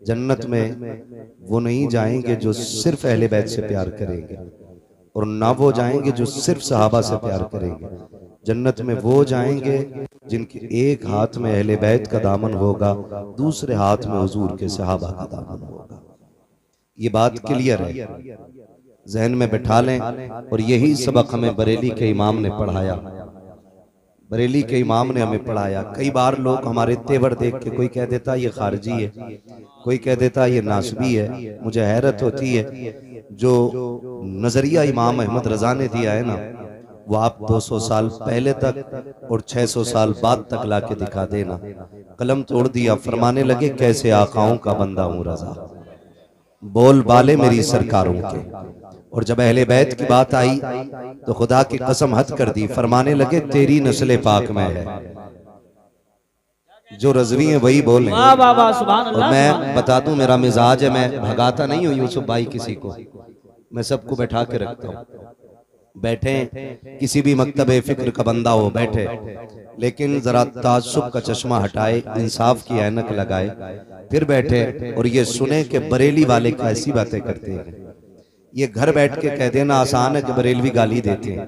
जन्नत में वो नहीं जाएंगे जो सिर्फ अहले बैत से प्यार करेंगे, और ना वो जाएंगे जो सिर्फ सहाबा से प्यार करेंगे। जन्नत में वो जाएंगे जिनके एक हाथ में अहले बैत का दामन होगा, दूसरे हाथ में हुजूर के सहाबा का दामन होगा। ये बात क्लियर है, जहन में बैठा लें। और यही सबक हमें बरेली के इमाम ने पढ़ाया, बरेली के इमाम ने हमें पढ़ाया। कई बार लोग हमारे तेवर देख के, कोई कह देता ये खारजी है, कोई कह देता ये नासबी है। मुझे हैरत होती है, जो नजरिया इमाम अहमद रजा ने दिया है ना, वो आप 200 साल पहले तक और 600 साल बाद तक लाके दिखा देना। कलम तोड़ दिया, फरमाने लगे कैसे आकाओं का बंदा हूं रजा, बोल बाले मेरी सरकारों के। और जब अहले बैत की बात आई तो खुदा की कसम हद कर दी, फरमाने लगे तेरी नस्ल पाक में है। जो रजवी है वही बोले। और मैं बता दूं, मेरा मिजाज है, मैं भगाता नहीं हूं यूसुफ भाई किसी को, मैं सबको बैठा के रखता हूं। बैठे किसी भी मकतबे फिक्र का बंदा हो बैठे, लेकिन जरा ताज्जुब का चश्मा हटाए, इंसाफ की ऐनक लगाए, फिर बैठे और ये सुने कि बरेली वाले कैसी बातें करते हैं। ये घर बैठ के कह देना आसान है कि बरेलवी गाली देते हैं।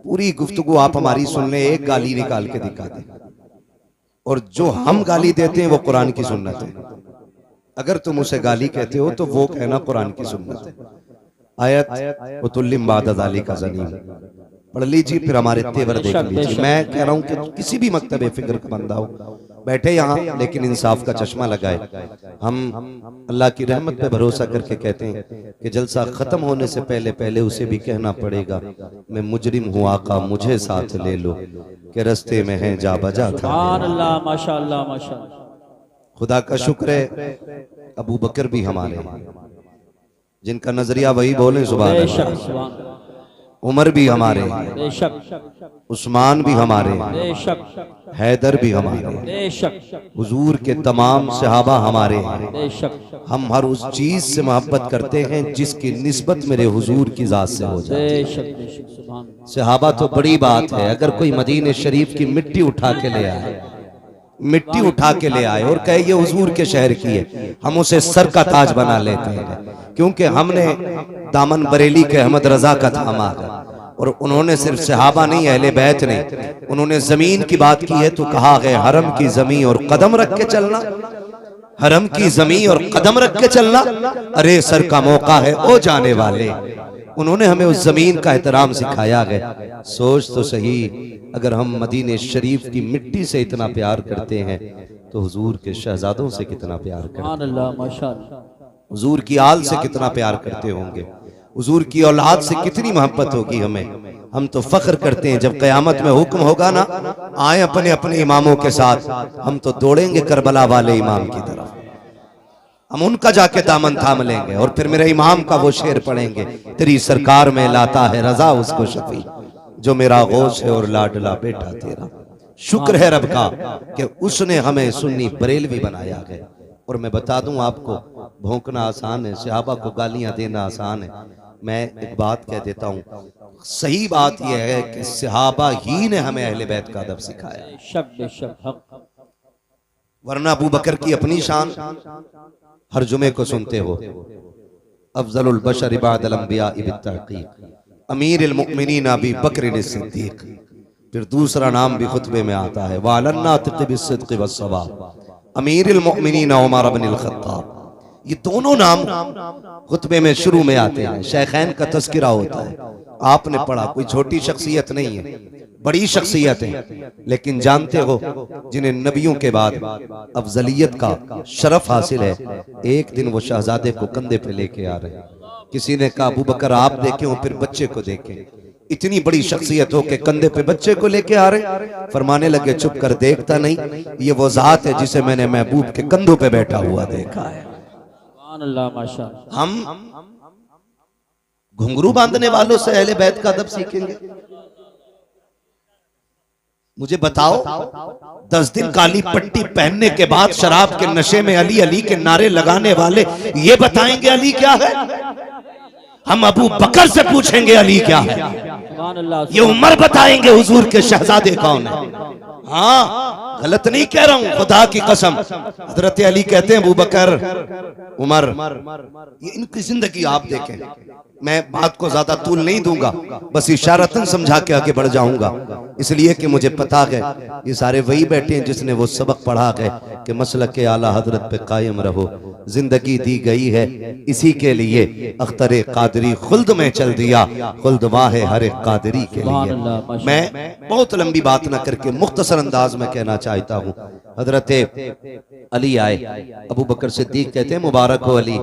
पूरी गुफ्तगू आप हमारी सुन लें, एक गाली निकाल के दिखा दें, और जो हम गाली देते हैं वो कुरान की सुन्नत है। अगर तुम उसे गाली कहते हो तो वो कहना कुरान की सुन्नत है। आयत उतुल्लिम बाद ज़ाली का ज़नीम पढ़ लीजिए, फिर हमारे तेवर देख लीजिए। मैं कह रहा हूँ कि किसी भी मकतबे फिक्र का बंदा हो बैठे यहाँ, लेकिन इंसाफ का चश्मा लगाए। हम अल्लाह की रहमत पे भरोसा करके कहते हैं कि जलसा खत्म होने से पहले पहले उसे भी कहना पड़ेगा, मैं मुजरिम हूँ आका मुझे साथ ले लो, कि रस्ते में है जा बजा था। माशाअल्लाह माशाअल्लाह। खुदा का शुक्र है, अबू बकर भी हमारे हैं, जिनका नजरिया वही बोले सुभान अल्लाह। उमर भी हमारे, उस्मान भी हमारे, हैदर भी हमारे, हुजूर के तमाम सहाबा हमारे हैं। हम हर उस चीज से मोहब्बत करते हैं जिसकी निस्बत मेरे हुजूर की जात से हो जाए। सहाबा तो बड़ी बात है, अगर कोई मदीने शरीफ की मिट्टी उठा के ले आए, मिट्टी उठा के ले आए और कहे ये हुजूर के शहर की है, हम उसे सर का ताज बना लेते हैं, क्योंकि हमने दामन बरेली के अहमद रजा का थामा है। और उन्होंने सिर्फ सहाबा नहीं, अहले बैत ने, उन्होंने जमीन की बात की है तो कहा है हरम की जमीन और कदम रख के चलना, हरम की जमीन और कदम रख के चलना, अरे सर का मौका है ओ जाने वाले। उन्होंने हमें उस जमीन का एहतराम सिखाया है। सोच तो सही, अगर हम मदीने शरीफ की मिट्टी से इतना प्यार करते हैं तो हुजूर के शहजादों से कितना प्यार करते हैं, हुजूर की आल से कितना प्यार करते होंगे, हुजूर की औलाद से कितनी मोहब्बत होगी हमें। हम तो फख्र करते हैं जब क़यामत में हुक्म होगा ना, आए अपने अपने इमामों के साथ, हम तो दौड़ेंगे करबला वाले इमाम की तरफ, हम उनका जाके दामन थाम लेंगे और फिर मेरे इमाम का वो शेर पढ़ेंगे, तेरी सरकार में लाता है रजा उसको शफी, जो मेरा गौस है और लाडला बेटा तेरा। शुक्र है रब का कि उसने हमें सुन्नी बरेलवी बनाया है। और मैं बता दूं आपको, भौंकना आसान है, सहाबा को गालियां देना आसान है। मैं एक बात कह देता हूं, सही बात यह है कि सहाबा ही ने हमें अहले बैत का अदब सिखाया, वरना अबू बकर की अपनी शान हर जुमे को सुनते हो, अफजलुल बशर इबादल अंबिया बित्तहकीक, अमीरुल मुमिनीन अबी बकर सिद्दीक। फिर दूसरा नाम भी खुतबे में आता है, वालन्ना बिस्सिद्क़ि वस्सवाब, अमीरुल मुमिनीन उमर इब्नुल खत्ताब। ये दोनों नाम खुतबे में शुरू में आते हैं, शेखैन का तज़किरा होता है। आपने पढ़ा, कोई छोटी शख्सियत नहीं है, बड़ी शख्सियत है, लेकिन जानते हो जिन्हें नबियों के बाद अफजलियत का शरफ हासिल है। एक दिन वो शहजादे को कंधे पे लेके आ रहे हैं, किसी ने कहा अबू बकर आप देखें हो फिर बच्चे को देखें, इतनी बड़ी शख्सियत हो के कंधे पे बच्चे को लेके आ रहे। फरमाने लगे चुप कर, देखता नहीं, ये वो जात है जिसे मैंने महबूब के कंधों पे बैठा हुआ देखा है। हम घुंघरू बांधने वालों से अहले बैत का अदब सीखेंगे? मुझे बताओ, 10 दिन काली पट्टी पहनने के बाद शराब के नशे में अली अली के नारे लगाने वाले ये बताएंगे अली क्या है? हम अबू बकर से पूछेंगे अली क्या है? ये उमर बताएंगे हुजूर के शहजादे कौन है? हाँ, गलत नहीं कह रहा हूं, खुदा की कसम। हजरत अली कहते हैं अबू बकर, उमर, ये इनकी जिंदगी आप देखें। मैं बात को ज्यादा तूल नहीं दूंगा, बस इशारतन समझा के आगे बढ़ जाऊंगा, इसलिए कि मुझे पता है ये सारे वही बैठे हैं जिसने वो सबक पढ़ा है कि मसलक के आला हजरत पे कायम रहो। जिंदगी दी गई है इसी के लिए, अख्तर कादरी खुल्द में चल दिया, खुल्द वाह हर एक कादरी के लिए। मैं बहुत लंबी बात ना करके मुख्तसर अंदाज में कहना चाहता हूँ। हजरत अली आए, अबू बकर सिद्दीक कहते हैं मुबारक हो अली।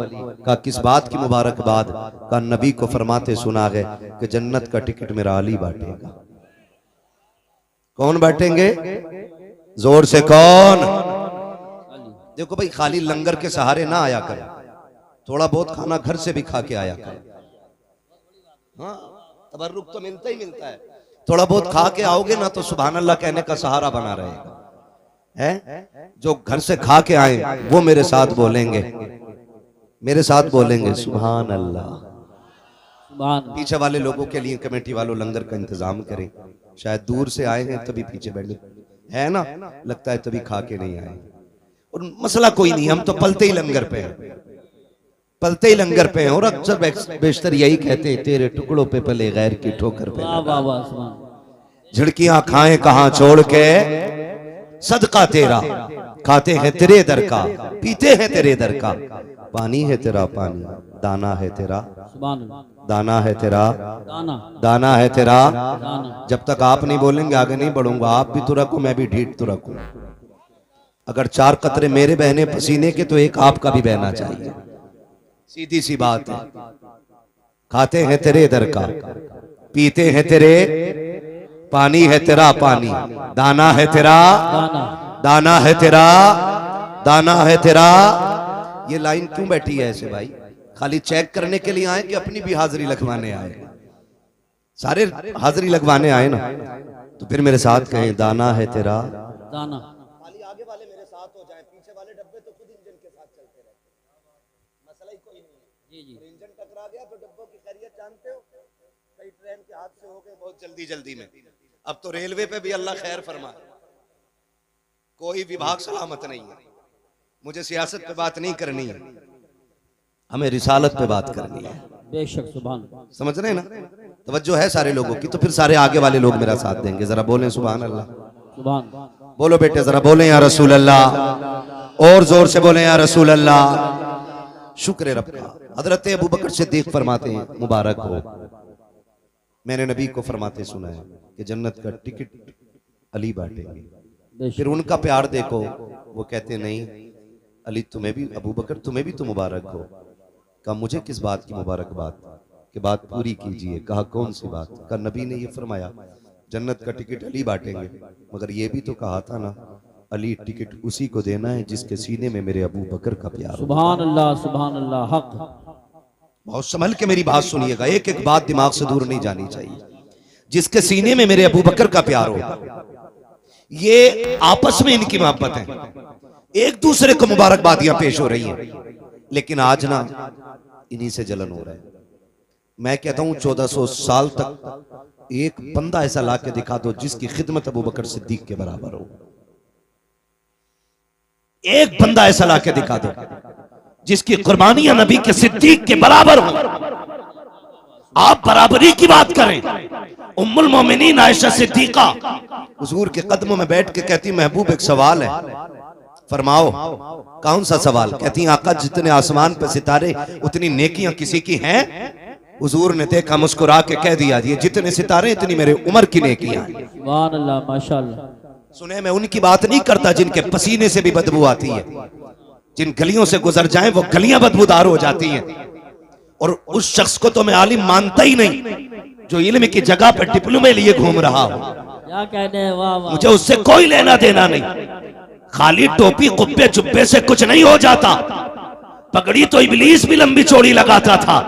का किस बात की मुबारकबाद? का नबी को फरमाते सुना है कि जन्नत का टिकट मेरा अली बांटेगा। कौन बांटेंगे? जोर से कौन? देखो भाई, खाली लंगर के सहारे ना आया कर, थोड़ा बहुत खाना घर से भी खा के आया कर। हाँ, तबर्रुक तो मिलता ही मिलता है। थोड़ा बहुत खा के आओगे ना तो सुभान अल्लाह कहने का सहारा बना रहेगा। है जो घर से खा के आए वो मेरे साथ बोलेंगे, मेरे साथ बोलेंगे सुभान अल्लाह। पीछे वाले लोगों के लिए कमेटी वालों लंगर का इंतजाम करें, शायद दूर से आए हैं तभी पीछे बैठे है ना, लगता है तभी खा के नहीं आए। और मसला कोई नहीं, हम तो पलते ही लंगर पे हैं, पलते ही लंगर पे हैं। और अक्सर बेशतर यही कहते हैं, तेरे टुकड़ों पे पले गैर की ठोकर पे। झिड़कियां खाएं कहां छोड़ के, सदका तेरा खाते हैं तेरे दर का, पीते हैं तेरे दर का। पानी है तेरा पानी, दाना है तेरा, दाना है तेरा, दाना है तेरा। जब तक आप नहीं बोलेंगे आगे नहीं बढ़ूंगा। आप भी तो रखो, मैं भी ढीठ तो रखूं। अगर 4 कतरे मेरे बहने पसीने के तो एक आपका भी बहना चाहिए, सीधी सी बात है। खाते हैं तेरे दर का, पीते हैं तेरे, पानी है तेरा पानी, दाना है तेरा, दाना है तेरा, दाना है तेरा। ये लाइन क्यों बैठी है ऐसे भाई? खाली चेक करने के लिए आए कि अपनी भी हाजिरी लगवाने आए? सारे हाजिरी लगवाने आए ना, तो फिर मेरे साथ कहें दाना है तेरा, दाना। खाली आगे वाले मेरे साथ हो जाए, पीछे वाले डब्बे तो खुद इंजन के साथ चलते रहते, मसला ही कोई नहीं है। जी जी। इंजन टकरा गया तो डब्बों की खैरियत जानते हो, कई ट्रेन के हादसे हो गए बहुत जल्दी जल्दी में। अब तो रेलवे पे भी अल्लाह खैर फरमाए, कोई विभाग सलामत नहीं है। मुझे सियासत पे बात नहीं करनी है, हमें रिसालत पे बात करनी है। बेशक, सुभान। समझ रहे हैं ना? तवज्जो है सारे लोगों की, तो फिर सारे आगे वाले लोग मेरा साथ देंगे। जरा बोलें सुभान अल्लाह, सुभान। बोलो बेटे, जरा बोलें या रसूल अल्लाह, और जोर से बोलें या रसूल अल्लाह। शुक्र रब का। हजरत अबू बकर सिद्दीक फरमाते हैं मुबारक हो, मैंने नबी को फरमाते सुना है कि जन्नत का टिकट अली बांटेंगे। फिर उनका प्यार देखो, वो कहते नहीं अली तुम्हें भी, अबू बकर तुम्हें भी तो मुबारक हो। कहा मुझे किस बात की मुबारकबाद? कि बात पूरी कीजिए। कहा कौन सी बात? कहा नबी ने ये फरमाया जन्नत का टिकट अली बांटेंगे, मगर ये भी तो कहा था ना अली टिकट उसी को देना है जिसके सीने में मेरे अबू बकर का प्यार। सुभान अल्लाह, सुभान अल्लाह, हक। बहुत संभल के मेरी बात सुनिएगा, एक एक बात दिमाग से दूर नहीं जानी चाहिए। जिसके सीने में मेरे अबू बकर का प्यार हो, ये आपस में इनकी मोहब्बत है, एक दूसरे को मुबारकबादियां पेश हो रही हैं। लेकिन आज ना इन्हीं से जलन हो रहा है। मैं कहता हूं 1400 साल तक एक बंदा ऐसा ला के दिखा दो जिसकी खिदमत अबू बकर सिद्दीक के बराबर हो। एक बंदा ऐसा ला के दिखा दो जिसकी कुर्बानियां नबी के सिद्दीक के बराबर हो। आप बराबरी की बात करें। उम्मुल मोमिनीन आयशा सिद्दीका हुजूर के कदमों में बैठ के कहती महबूब एक सवाल है, फरमाओ। कौन सा सवाल? कहती आका जितने आसमान पे सितारे उतनी नेकियां किसी की हैं? हुजूर ने देखा, मुस्कुरा के कह दिया ये जितने सितारे इतनी मेरे उम्र की नेकियां हैं। सुभान अल्लाह, माशाअल्लाह। सुने, मैं उनकी बात नहीं करता जिनके पसीने से भी बदबू आती है, जिन गलियों से गुजर जाएं वो गलियां बदबूदार हो जाती हैं। और उस शख्स को तो मैं आलिम मानता ही नहीं जो इल्म की जगह पर डिप्लोमे लिए घूम रहा हो। क्या कहते हैं? वाह वाह। मुझे उससे कोई लेना देना नहीं। खाली टोपी कुब्बे जुब्बे से कुछ नहीं हो जाता। पगड़ी तो इब्लीस भी लंबी चौड़ी लगाता था,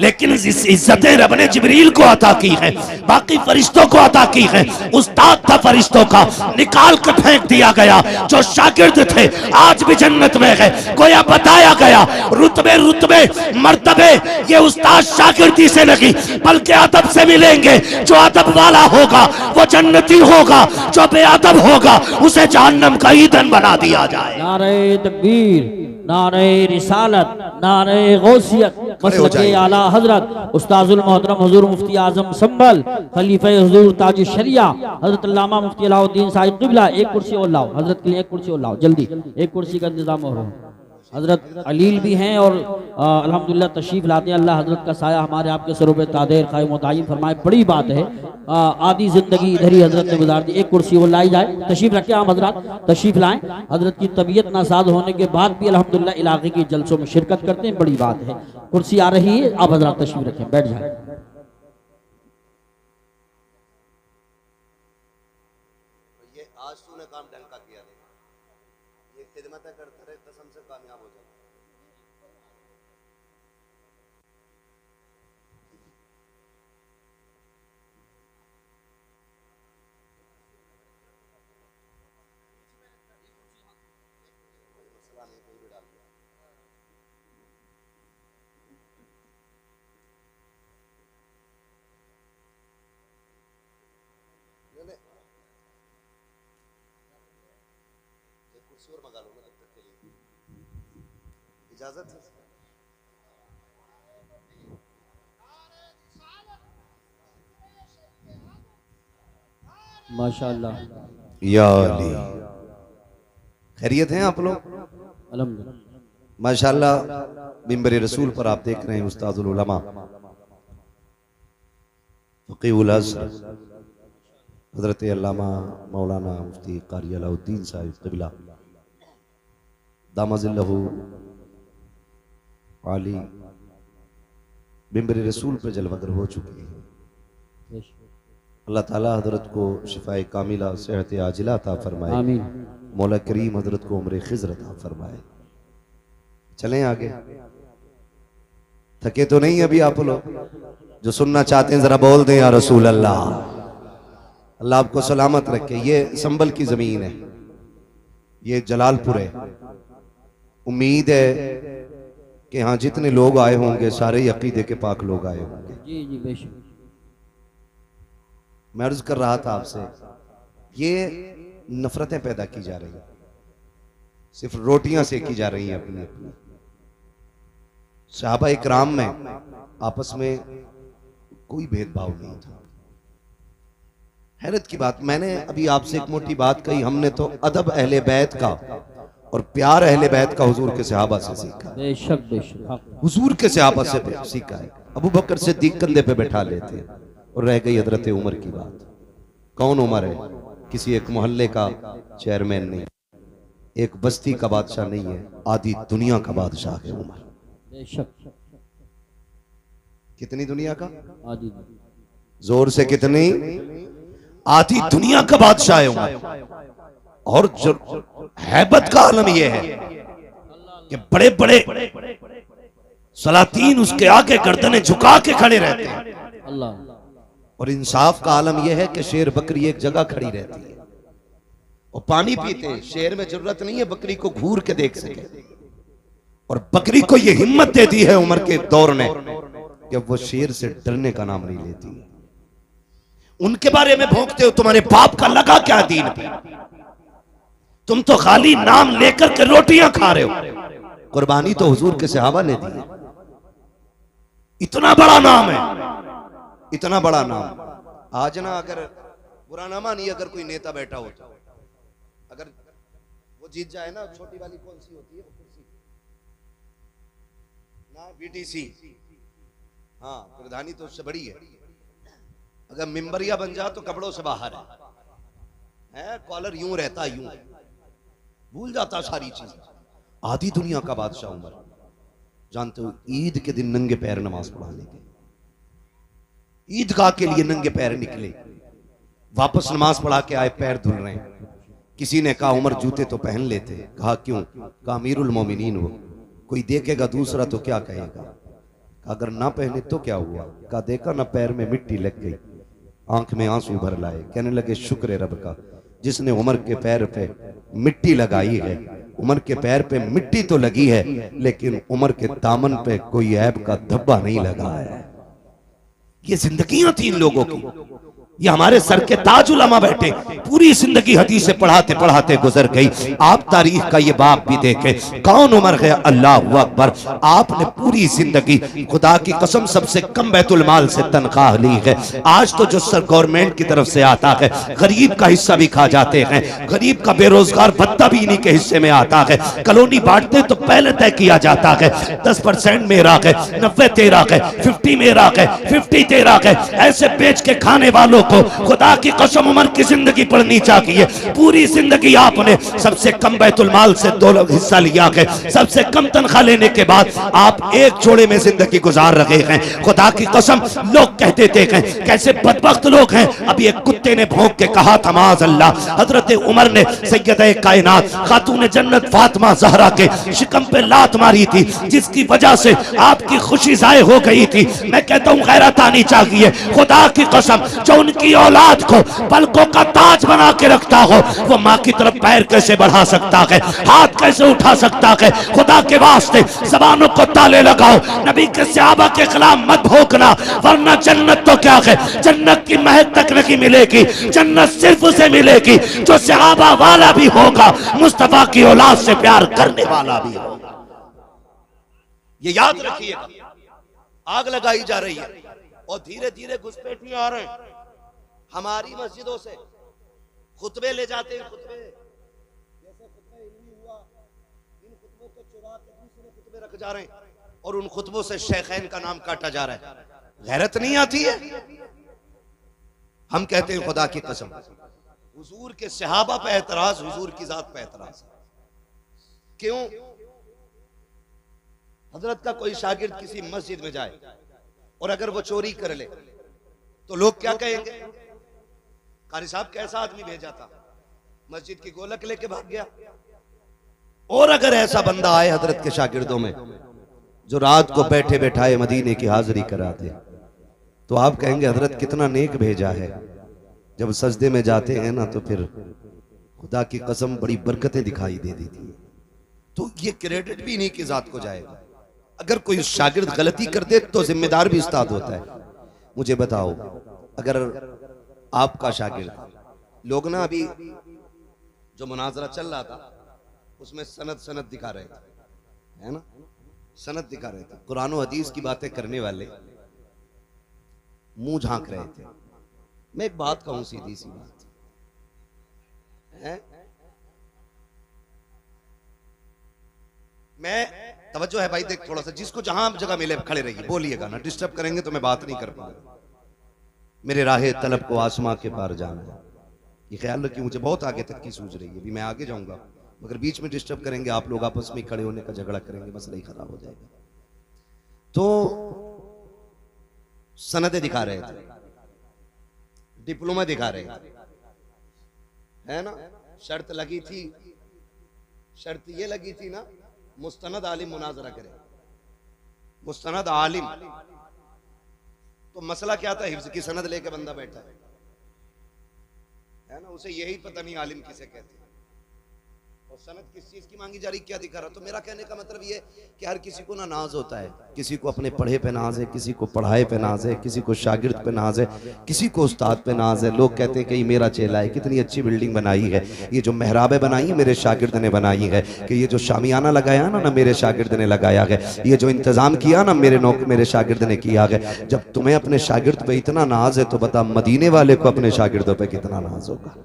लेकिन इस इज्जतें रब ने जिब्रील को अता की है, बाकी फरिश्तों को अता की है। उस्ताद था फरिश्तों का, निकाल कर फेंक दिया गया। जो शागिर्द थे आज भी जन्नत में है। गोया बताया गया रुतबे रुतबे मर्तबे ये उस्ताद शागिर्दी से नहीं बल्कि अदब से मिलेंगे। जो अदब वाला होगा वो जन्नती होगा, जो बेअदब होगा उसे जहन्नम का ईंधन बना दिया जाए। नारे तकबीर, नारे रिसालत, नारे गौसियत, मसलके आला हजरत उस्ताजुल मोहतरम हुजूर मुफ्ती आजम संभल खलीफे हुजूर ताज शरिया हजरत अल्लामा मुफ्ती अलाउद्दीन साहिब क़िबला। एक कुर्सी और लाओ हजरत के लिए, एक कुर्सी और लाओ जल्दी, एक कुर्सी का इंतजाम हो रहा है। हजरत अलील भी हैं और अल्हम्दुलिल्लाह तशरीफ लाते हैं। अल्लाह हजरत का साया हमारे आपके सरों पे तादेर कायम दायम फरमाए। बड़ी बात है, आधी जिंदगी इधर ही हजरत ने गुजार दी। एक कुर्सी वो लाई जाए, तशरीफ रखें आप हजरत, तशरीफ लाएं। हजरत की तबीयत नासाज होने के बाद भी अल्हम्दुलिल्लाह इलाके की जलसों में शिरकत करते हैं, बड़ी बात है। कुर्सी आ रही है, आप हजरत तशरीफ रखें, बैठ जाए। ये आज तूने काम ढंग का किया, ये खिदमत करते रहे, कसम से कामयाब हो जाए। कुर्सी और मंगा लूंगा तब तक के लिए, इजाजत है। माशाअल्लाह, या अली, खैरियत हैं आप लोग? अल्हम्दुलिल्लाह। माशाअल्लाह, मिंबर रसूल पर आप देख रहे हैं उस्ताजुल उलमा फकीहुल अज़हर हजरत अल्लामा मौलाना मुफ्ती कारी अलाउद्दीन साहिब क़िबला दामजिल्लहु आली मिंबर रसूल पर जलवगर हो चुके हैं। अल्लाह ताला हजरत को शिफाए कामिला सेहत आजिला अता फरमाए। आमीन। मौला करीम हजरत को उम्र खिज़र अता फरमाए। चलें आगे, थके तो नहीं अभी आप लोग? जो सुनना चाहते हैं जरा बोल दें या रसूल अल्लाह। अल्लाह आपको सलामत रखे। ये संभल की जमीन है, ये जलालपुर है। उम्मीद है कि यहाँ जितने लोग आए होंगे सारे अकीदे के पाक लोग आए होंगे। जी जी बेशक। मैं अर्ज कर रहा था आपसे, ये नफरतें पैदा की जा रही हैं, सिर्फ रोटियां सेकी जा रही हैं अपनी अपनी। सहाबा इकराम में आपस में कोई भेदभाव नहीं था। हैरत की बात, मैंने अभी आपसे एक मोटी बात कही, हमने तो अदब अहले बैत का और प्यार अहले बैत का हुजूर के सहाबा से सीखा। बेशक बेशक, हुजूर के सहाबा से सीखा है। अबू बकर सिद्दीक कंधे पे बैठा लेते हैं। और रह गई हजरत उमर की बात। कौन उमर है? किसी एक मोहल्ले का चेयरमैन नहीं, एक बस्ती का बादशाह नहीं है, आधी दुनिया का बादशाह है उमर। बेशक। कितनी दुनिया का? आदि जोर से कितनी? आधी दुनिया का बादशाह है उमर। और जो हैबत का आलम यह है कि बड़े बड़े सलातीन उसके आगे गर्दनें झुका के खड़े रहते हैं। अल्लाह। और इंसाफ का आलम यह है कि शेर बकरी एक जगह खड़ी रहती है और पानी पीते हैं। शेर में जरूरत नहीं है बकरी को घूर के देख सके। और बकरी को यह हिम्मत दे दी है उमर के दौर ने कि वो शेर से डरने का नाम नहीं लेती। उनके बारे में भौंकते हो, तुम्हारे बाप का लगा क्या दीन पे? तुम तो खाली नाम लेकर के रोटियां खा रहे हो। कुर्बानी तो हुजूर के सहाबा ने दी। इतना बड़ा नाम है, इतना बड़ा नाम। आज ना अगर बुरा ना मानिए, अगर कोई नेता बैठा हो, अगर वो जीत जाए ना, छोटी वाली कौन सी होती है वो कुर्सी ना, बीटीसी, हाँ प्रधानी तो उससे बड़ी है। अगर मिंबरिया बन जा तो कपड़ों से बाहर है, कॉलर यूं रहता, यूं भूल जाता सारी चीज। आधी दुनिया का बादशाह उमर। जानते हो ईद के दिन नंगे पैर नमाज पढ़ाने के, ईदगाह के लिए नंगे पैर निकले, वापस नमाज पढ़ा के आए, पैर धुल रहे हैं। किसी ने कहा उमर जूते तो पहन लेते। कहा क्यों? कहा अमीरुल मोमिनीन हो, कोई देखेगा दूसरा तो क्या कहेगा। अगर ना पहने तो क्या हुआ? कहा देखा ना पैर में मिट्टी लग गई, आंख में आंसू भर लाए। कहने लगे शुक्र है रब का जिसने उमर के पैर पे मिट्टी लगाई है। उमर के पैर पे मिट्टी तो लगी है लेकिन उमर के दामन पे कोई ऐब का धब्बा नहीं लगा है। ये जिंदगियां थी इन लोगों की। ये हमारे सर के ताज उलमा बैठे, पूरी जिंदगी हदीसें पढ़ाते पढ़ाते गुजर गई। आप तारीख का ये बाप भी देखे, कौन उमर है, अल्लाह अकबर। आपने पूरी जिंदगी खुदा की कसम सबसे कम बैतुल माल से तनख्वाह ली है। आज तो जो सर गवर्नमेंट की तरफ से आता है, गरीब का हिस्सा भी खा जाते हैं। गरीब का बेरोजगार भत्ता भी इन्हीं के हिस्से में आता है। कॉलोनी बांटते तो पहले तय किया जाता है 10% मेरा है, 90 तेरा है, 50 मेरा है, 50 तेरा है। ऐसे बेच के खाने वालों को खुदा की कसम उमर की जिंदगी पढ़नी चाहिए। पूरी जिंदगी आपने सबसे कम बैतुल माल से 2 हिस्सा लिया है। सबसे कम तनख्वाह लेने के बाद आप एक जोड़े में जिंदगी गुजार रहे हैं। खुदा की कसम लोग कहते थे कैसे बदबख्त लोग हैं। अभी एक कुत्ते ने भौंक के कहा था माज़ अल्लाह, हजरत उमर ने सैयदे कायनात खातून जन्नत फातिमा ज़हरा के शिकम पे लात मारी थी, जिसकी वजह से आपकी खुशी ज़ाय हो गई थी। मैं कहता हूँ गैरत आनी चाहिए। खुदा की कसम जो उनकी औलाद को पलकों का ताज बना के रखता हो, वो माँ की तरफ पैर कैसे बढ़ा सकता है, हाथ कैसे उठा सकता है। खुदा के वास्ते ज़बानों को ताले लगाओ, नबी के सहाबा के खिलाफ मत भोंकना, वरना जन्नत तो क्या है, जन्नत की महक तक नहीं मिलेगी। जन्नत सिर्फ उसे मिलेगी जो सहाबा वाला भी होगा, मुस्तफा की औलाद से प्यार करने वाला भी होगा। ये याद रखिएगा। आग लगाई जा रही है और धीरे धीरे घुसपैठिए आ रहे हैं। हमारी मस्जिदों से खुतबे ले जाते हैं। खुतबे जैसे खुतबे इल्मी हुआ, इन खुतबों को चुरा के दूसरे खुतबे रख जा रहे हैं और उन खुतबों से शेखैन का नाम काटा जा रहा है। गैरत नहीं आती है? हम कहते हैं खुदा की कसम हुजूर के सहाबा पे एतराज, हुजूर की जात पे एतराज। क्यों? हजरत का कोई शागिर्द किसी मस्जिद में जाए और अगर वो चोरी कर ले तो लोग क्या कहेंगे? कारी साहब कैसा आदमी भेजा था, मस्जिद की गोलक लेके भाग गया। और अगर ऐसा बंदा आए हजरत के शागिर्दों में जो रात को बैठे बैठाए मदीने की हाजिरी कराते, तो आप कहेंगे हजरत कितना नेक भेजा है। जब सजदे में जाते हैं ना तो फिर खुदा की कसम बड़ी बरकतें दिखाई दे देती है। तो ये क्रेडिट भी इन्हीं की जात को जाएगा। अगर कोई शागिर्द गलती कर दे तो जिम्मेदार भी उस्ताद होता है। मुझे बताओ, अगर आपका शागिर्द, लोग ना अभी जो मुनाजरा चल रहा था उसमें सनद दिखा रहे थे, है ना, सनद दिखा रहे थे। कुरान और हदीस की बातें करने वाले मुंह झांक रहे थे। मैं एक बात कहूं, सीधी सी बात है, मैं तवज्जो है भाई, देख थोड़ा सा, जिसको जहां जगह मिले खड़े रहिए, बोलिएगा ना, डिस्टर्ब करेंगे तो मैं बात नहीं कर पाऊंगा। मेरे राहे तलब को आसमां के पार जाना है, ये ख्याल रखिए। मुझे बहुत आगे तक की सूझ रही है, अभी मैं आगे जाऊंगा, मगर बीच में डिस्टर्ब करेंगे, आप लोग आपस में खड़े होने का झगड़ा करेंगे, मसला ही खराब हो जाएगा। तो सनदे दिखा रहे थे, डिप्लोमा दिखा रहे थे, है ना। शर्त लगी थी, शर्त ये लगी थी ना, मुस्तनद आलिम मुनाजरा करे, मुस्तनद आलिम। तो मसला क्या था? हिफ्ज की सनद लेके बंदा बैठा है ना, उसे यही पता नहीं आलिम किसे कहते हैं और सनद किस चीज की मांगी जा रही, क्या दिखा रहा। तो मेरा कहने का मतलब ये कि हर किसी को ना नाज होता है, किसी को अपने पढ़े पे नाज है, किसी को पढ़ाए पे नाज है, किसी को शागिर्द पे नाज है, किसी को उस्ताद पे नाज है। लोग कहते हैं कि ये मेरा चेला है, कितनी अच्छी बिल्डिंग बनाई है, ये जो मेहराबें बनाई मेरे शागिर्द ने बनाई है, कि ये जो शामियाना लगाया ना मेरे शागिर्द ने लगाया है, ये जो इंतजाम किया ना मेरे शागिर्द ने किया है। जब तुम्हें अपने शागिर्द पे इतना नाज है तो बता मदीने वाले को अपने शागिर्दों पे कितना नाज होगा,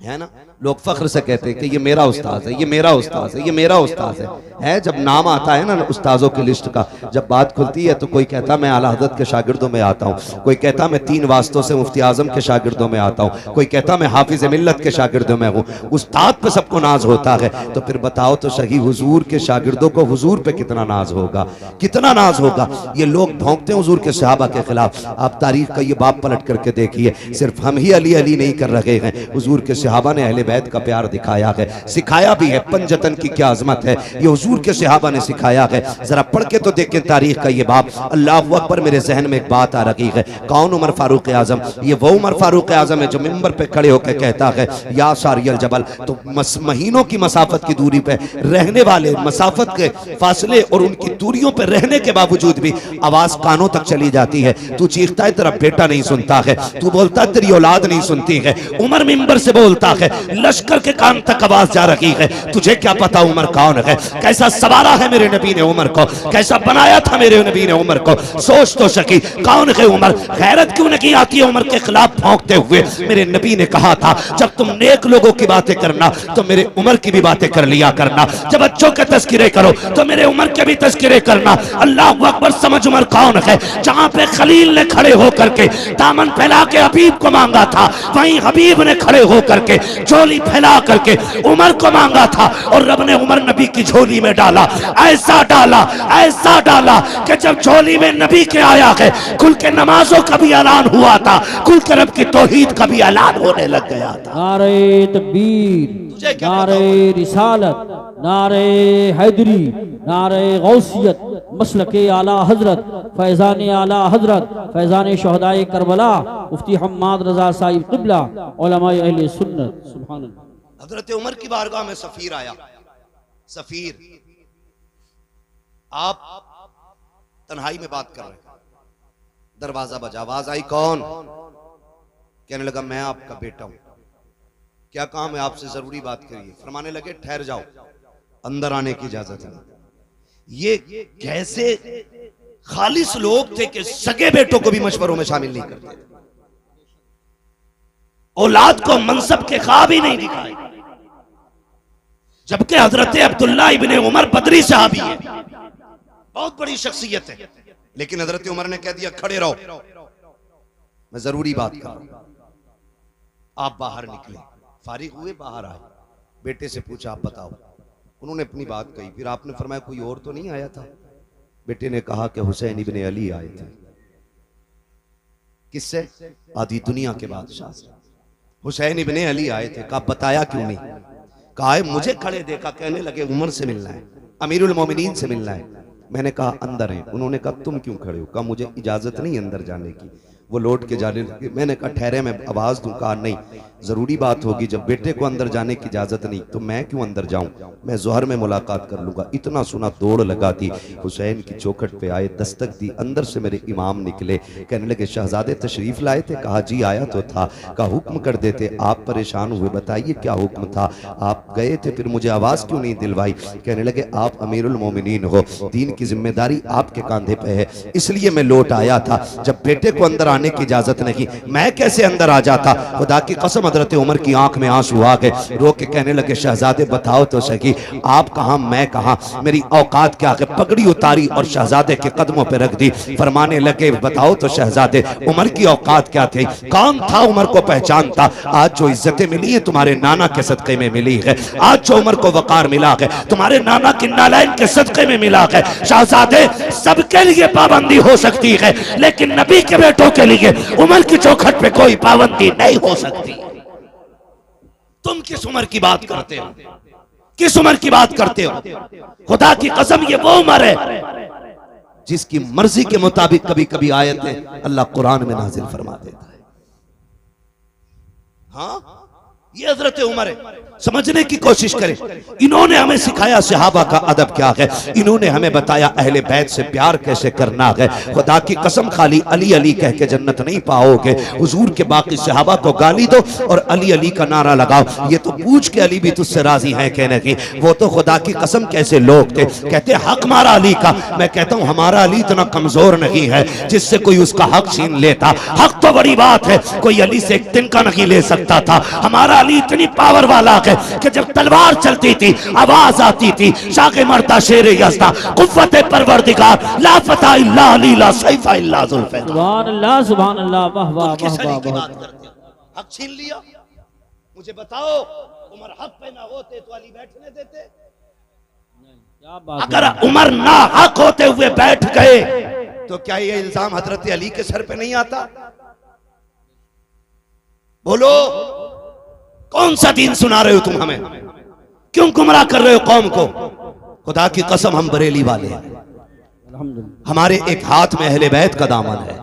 है ना। लोग फख्र से कहते हैं कि ये मेरा उस्ताद है, ये मेरा उस्ताद है, ये मेरा उस्ताद है। जब नाम आता है ना उस्ताजों की लिस्ट का, जब बात खुलती है तो कोई कहता मैं आला हज़रत के शागिर्दों में आता हूँ, कोई कहता मैं 3 वास्तों से मुफ्ती आजम के शागिर्दों में आता हूँ, कोई कहता मैं हाफिज मिल्लत के शागिर्दों में हूँ। उस्ताद पे सबको नाज होता है, तो फिर बताओ तो सही हुजूर के शागिर्दों को हुजूर पे कितना नाज होगा, कितना नाज होगा। ये लोग भौंकते हैं हुजूर के सहाबा के खिलाफ। आप तारीख का ये बाप पलट करके देखिए, सिर्फ हम ही अली अली नहीं कर रहे हैं, हुजूर के सहाबा ने अहले बैत का प्यार दिखाया है, सिखाया भी है। पंजतन की क्या अजमत है, ये हुजूर के सहाबा ने सिखाया है। जरा पढ़ के तो देखें तारीख का ये बाब। अल्लाह अकबर, मेरे जहन में एक बात आ रही है, कौन उमर फारूक आजम? ये वो उमर फारूक आजम है जो मिंबर पे खड़े होकर कहता है या सारियल जबल। तो महीनों की मसाफत की दूरी पे रहने वाले, मसाफत के फासले और उनकी दूरियों पे रहने के बावजूद भी आवाज कानों तक चली जाती है। तू चीखता है तेरा बेटा नहीं सुनता है, तू बोलता है तेरी औलाद नहीं सुनती है। उमर मिंबर से बोलता है, लश्कर के कान तक आवाज जा रही है। तुझे क्या पता उमर कौन है? कैसा सवारा है मेरे नबी ने उमर को, कैसा बनाया था मेरे नबी ने उमर को। सोच तो सकी कौन है उमर? गैरत क्यों नहीं आती है उमर के खिलाफ भौंकते हुए? मेरे नबी ने कहा था जब तुम नेक लोगों की बातें करना तो मेरे उमर की भी बातें कर लिया करना, जब बच्चों के तस्किरे करो तो मेरे उमर के भी तस्किरे करना। अल्लाह अकबर, समझ उमर कौन है? जहां पे खलील ने खड़े होकर के दामन फैला के हबीब को मांगा था, वहीं हबीब ने खड़े होकर के झोली फैला करके उमर को मांगा था, और रब ने उमर नबी की झोली में डाला। ऐसा डाला कि जब झोली में नबी के आया है, खुल के नमाजों का भी ऐलान हुआ था, खुल के रब की तौहीद का भी ऐलान होने लग गया था। नारे तकबीर, नारे रिसालत, नारे हैदरी, नारे गौसियत, मसलके आला हजरत, फैजान आला हजरत, फैजान शहदाए करबला, मुफ्ती हम्माद रजा साहिब क़िबला, उलमाए अहले सुन्नत। सुभान अल्लाह। हजरत उमर की बारगाह में सफीर आया। सफीर, आप तन्हाई में बात कर रहे हैं, दरवाजा बजा, आवाज आई कौन? कहने लगा मैं आपका बेटा हूं, क्या काम है आपसे? जरूरी बात करिए। फरमाने लगे ठहर जाओ, अंदर आने की इजाजत है। ये कैसे खालिस लोग थे कि सगे बेटों को भी मशवरों में शामिल नहीं करते, औलाद को मनसब के ख्वाब ही नहीं दिखाए। जबकि हजरत अब्दुल्ला इब्ने उमर बदरी साहबी है, बहुत बड़ी शख्सियत है, लेकिन हजरत उमर ने कह दिया खड़े रहो, मैं जरूरी बात कर रहा हूं। आप बाहर निकले, फारिग हुए, बाहर आए, बेटे से पूछा आप बताओ। उन्होंने अपनी बात कही, फिर आपने फरमाया कोई और तो नहीं आया था? बेटे ने कहा कि हुसैन इब्ने अली आए थे। किससे? आधी दुनिया के बादशाह से हुसैन इब्ने अली आए थे। कहा बताया क्यों नहीं? कहा मुझे खड़े देखा, कहने लगे उमर से मिलना है, अमीरुल मोमिनीन से मिलना है। मैंने कहा अंदर है। उन्होंने कहा तुम क्यों खड़े हो? कहा मुझे इजाजत नहीं अंदर जाने की। वो लौट के जाने लगे। मैंने कहा ठहरे, मैं आवाज दूं? कहा नहीं, जरूरी बात होगी, जब बेटे को अंदर जाने की इजाजत नहीं तो मैं क्यों अंदर जाऊं, मैं जोहर में मुलाकात कर लूंगा। इतना सुना दौड़ लगा दी, हुसैन की चौखट पे आए, दस्तक दी, अंदर से मेरे इमाम निकले। कहने लगे शहजादे तशरीफ लाए थे? कहा जी आया तो था। कहा हुक्म कर देते, आप परेशान हुए, बताइए क्या हुक्म था? आप गए थे, फिर मुझे आवाज क्यों नहीं दिलवाई? कहने लगे आप अमीरुल मोमिनीन हो, दीन की जिम्मेदारी आपके कांधे पे है, इसलिए मैं लौट आया था। जब बेटे को अंदर आने की इजाजत नहीं, मैं कैसे अंदर आ जाता? खुदा की कसम, हजरत उमर की आंख में आंसू आ गए, रो के कहने लगे शहजादे बताओ तो सही, आप कहां मैं कहां, मेरी औकात क्या है? पगड़ी उतारी और शहजादे के कदमों पे रख दी। फरमाने लगे बताओ तो शहजादे, उमर की औकात क्या थी? कौन था उमर को पहचानता? आज जो इज्जतें मिली है तुम्हारे नाना के सदके में मिली है, आज जो उमर को वकार मिला है तुम्हारे नाना की नालायन के सदके में मिला है। शहजादे सबके लिए पाबंदी हो सकती है, लेकिन नबी के बेटों के लिए उमर की चौखट पे कोई पाबंदी नहीं हो सकती। तुम किस उमर की बात करते हो? किस उमर की बात करते हो? खुदा की कसम ये वो उमर है जिसकी मर्जी के मुताबिक कभी कभी आयतें अल्लाह कुरान में नाजिल फरमा देता है। हाँ, ये हजरत उमर है। समझने की कोशिश करें, इन्होंने हमें सिखाया सहाबा का अदब क्या है, इन्होंने हमें बताया अहले बैत से प्यार कैसे करना है। खुदा की कसम खाली अली अली कह के जन्नत नहीं पाओगे, हुजूर के बाकी सहाबा को गाली दो और अली अली का नारा लगाओ, ये तो पूछ के अली भी तुझसे राजी है कहने की। वो तो खुदा की कसम कैसे लोग थे, कहते हक मारा अली का। मैं कहता हूँ हमारा अली इतना कमजोर नहीं है जिससे कोई उसका हक छीन लेता। हक तो बड़ी बात है, कोई अली से एक तिनका नहीं ले सकता था। हमारा अली इतनी पावर वाला है कि जब तलवार चलती थी आवाज आती थी, शाके मरता शेर यज़दा कुव्वत परवरदिगार ला फता इल्ला अली ला सैफा इल्ला जुल्फ़िकार। सुभान अल्लाह, सुभान अल्लाह, वाह वाह वाह वाह। हक छीन लिया। मुझे बताओ उमर हक पे ना होते तो अली बैठने देते? अगर उमर ना हक होते हुए बैठ गए तो क्या ये इल्जाम हजरत अली के सर पे नहीं आता? बोलो कौन सा दीन सुना रहे हो तुम हमें? क्यों गुमराह कर रहे हो कौम को? खुदा की कसम हम बरेली वाले हैं। हमारे एक हाथ में अहले बैत का दामन है,